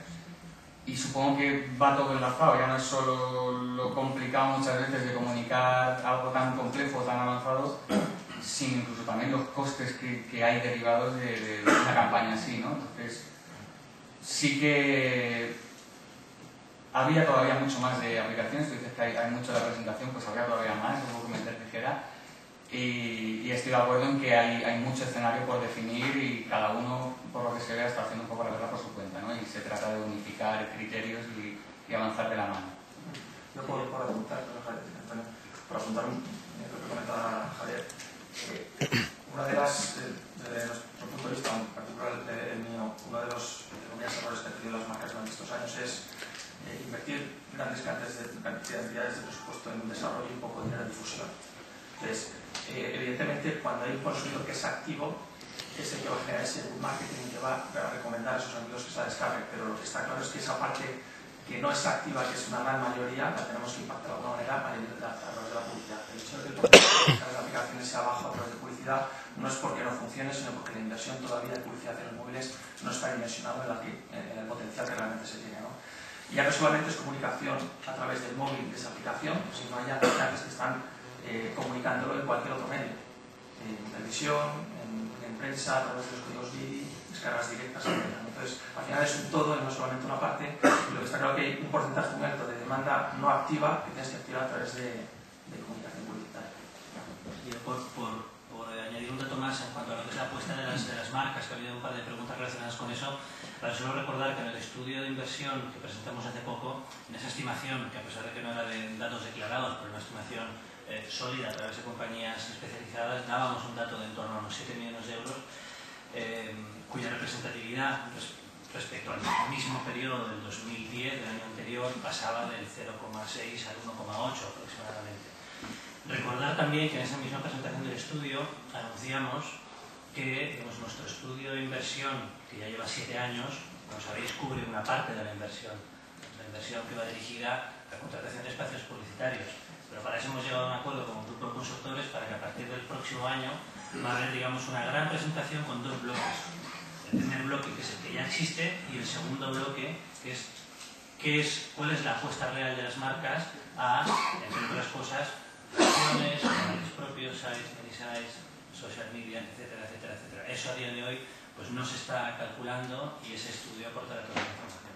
Y supongo que va todo enlazado, ya no es solo lo complicado muchas veces de comunicar algo tan complejo, tan avanzado, sino incluso también los costes que hay derivados de una campaña así, ¿no? Entonces, sí que había todavía mucho más de aplicaciones. Tú dices que hay mucho de la presentación, pues habría todavía más, un poco meter tijera. Y estoy de acuerdo en que hay mucho escenario por definir y cada uno, por lo que se ve, está haciendo un poco la verdad por su cuenta, ¿no? Y se trata de unificar criterios y avanzar de la mano. Yo por apuntar, Antonio, por apuntar lo que comentaba Javier, una de las, desde nuestro punto de vista, en particular el mío, uno de los errores que han tenido las marcas durante estos años es invertir grandes cantidades de presupuesto en desarrollo y un poco de dinero en difusión. Entonces, evidentemente, cuando hay un consumidor que es activo, es el que va a generar ese marketing que va a recomendar a sus amigos que se la descarguen, pero lo que está claro es que esa parte que no es activa, que es una gran mayoría, la tenemos que impactar de alguna manera a través de la publicidad. El hecho de que el porcentaje de las aplicaciones sea bajo a través de publicidad no es porque no funcione, sino porque la inversión todavía de publicidad en los móviles no está dimensionado en el potencial que realmente se tiene, ¿no? Y ya no solamente es comunicación a través del móvil de esa aplicación, sino hay aplicaciones que están comunicándolo en cualquier otro medio, en televisión, en prensa, a través de los códigos BIDI, descargas directas, etc. Entonces, al final es un todo y no solamente una parte, y lo que está claro que hay un porcentaje muy alto de demanda no activa que tienes que activar a través de comunicación publicitaria. Y por añadir un dato más en cuanto a lo que es la apuesta de las marcas, que ha habido un par de preguntas relacionadas con eso, para solo recordar que en el estudio de inversión que presentamos hace poco, en esa estimación, que a pesar de que no era de datos declarados, pero una estimación sólida a través de compañías especializadas, dábamos un dato de en torno a unos 7 millones de euros, cuya representatividad respecto al mismo periodo del 2010, del año anterior, pasaba del 0,6 al 1,8 aproximadamente. Recordar también que en esa misma presentación del estudio anunciamos que nuestro estudio de inversión, que ya lleva 7 años, como sabéis, cubre una parte de la inversión que va dirigida a la contratación de espacios publicitarios. Pero para eso hemos llegado a un acuerdo con un grupo de consultores para que a partir del próximo año va a haber, digamos, una gran presentación con 2 bloques. El primer bloque, que es el que ya existe, y el segundo bloque, que es cuál es la apuesta real de las marcas a, entre otras cosas, acciones, canales propios, sites, mini sites, social media, etcétera, etcétera, etcétera. Eso a día de hoy pues no se está calculando y ese estudio aportará toda la información.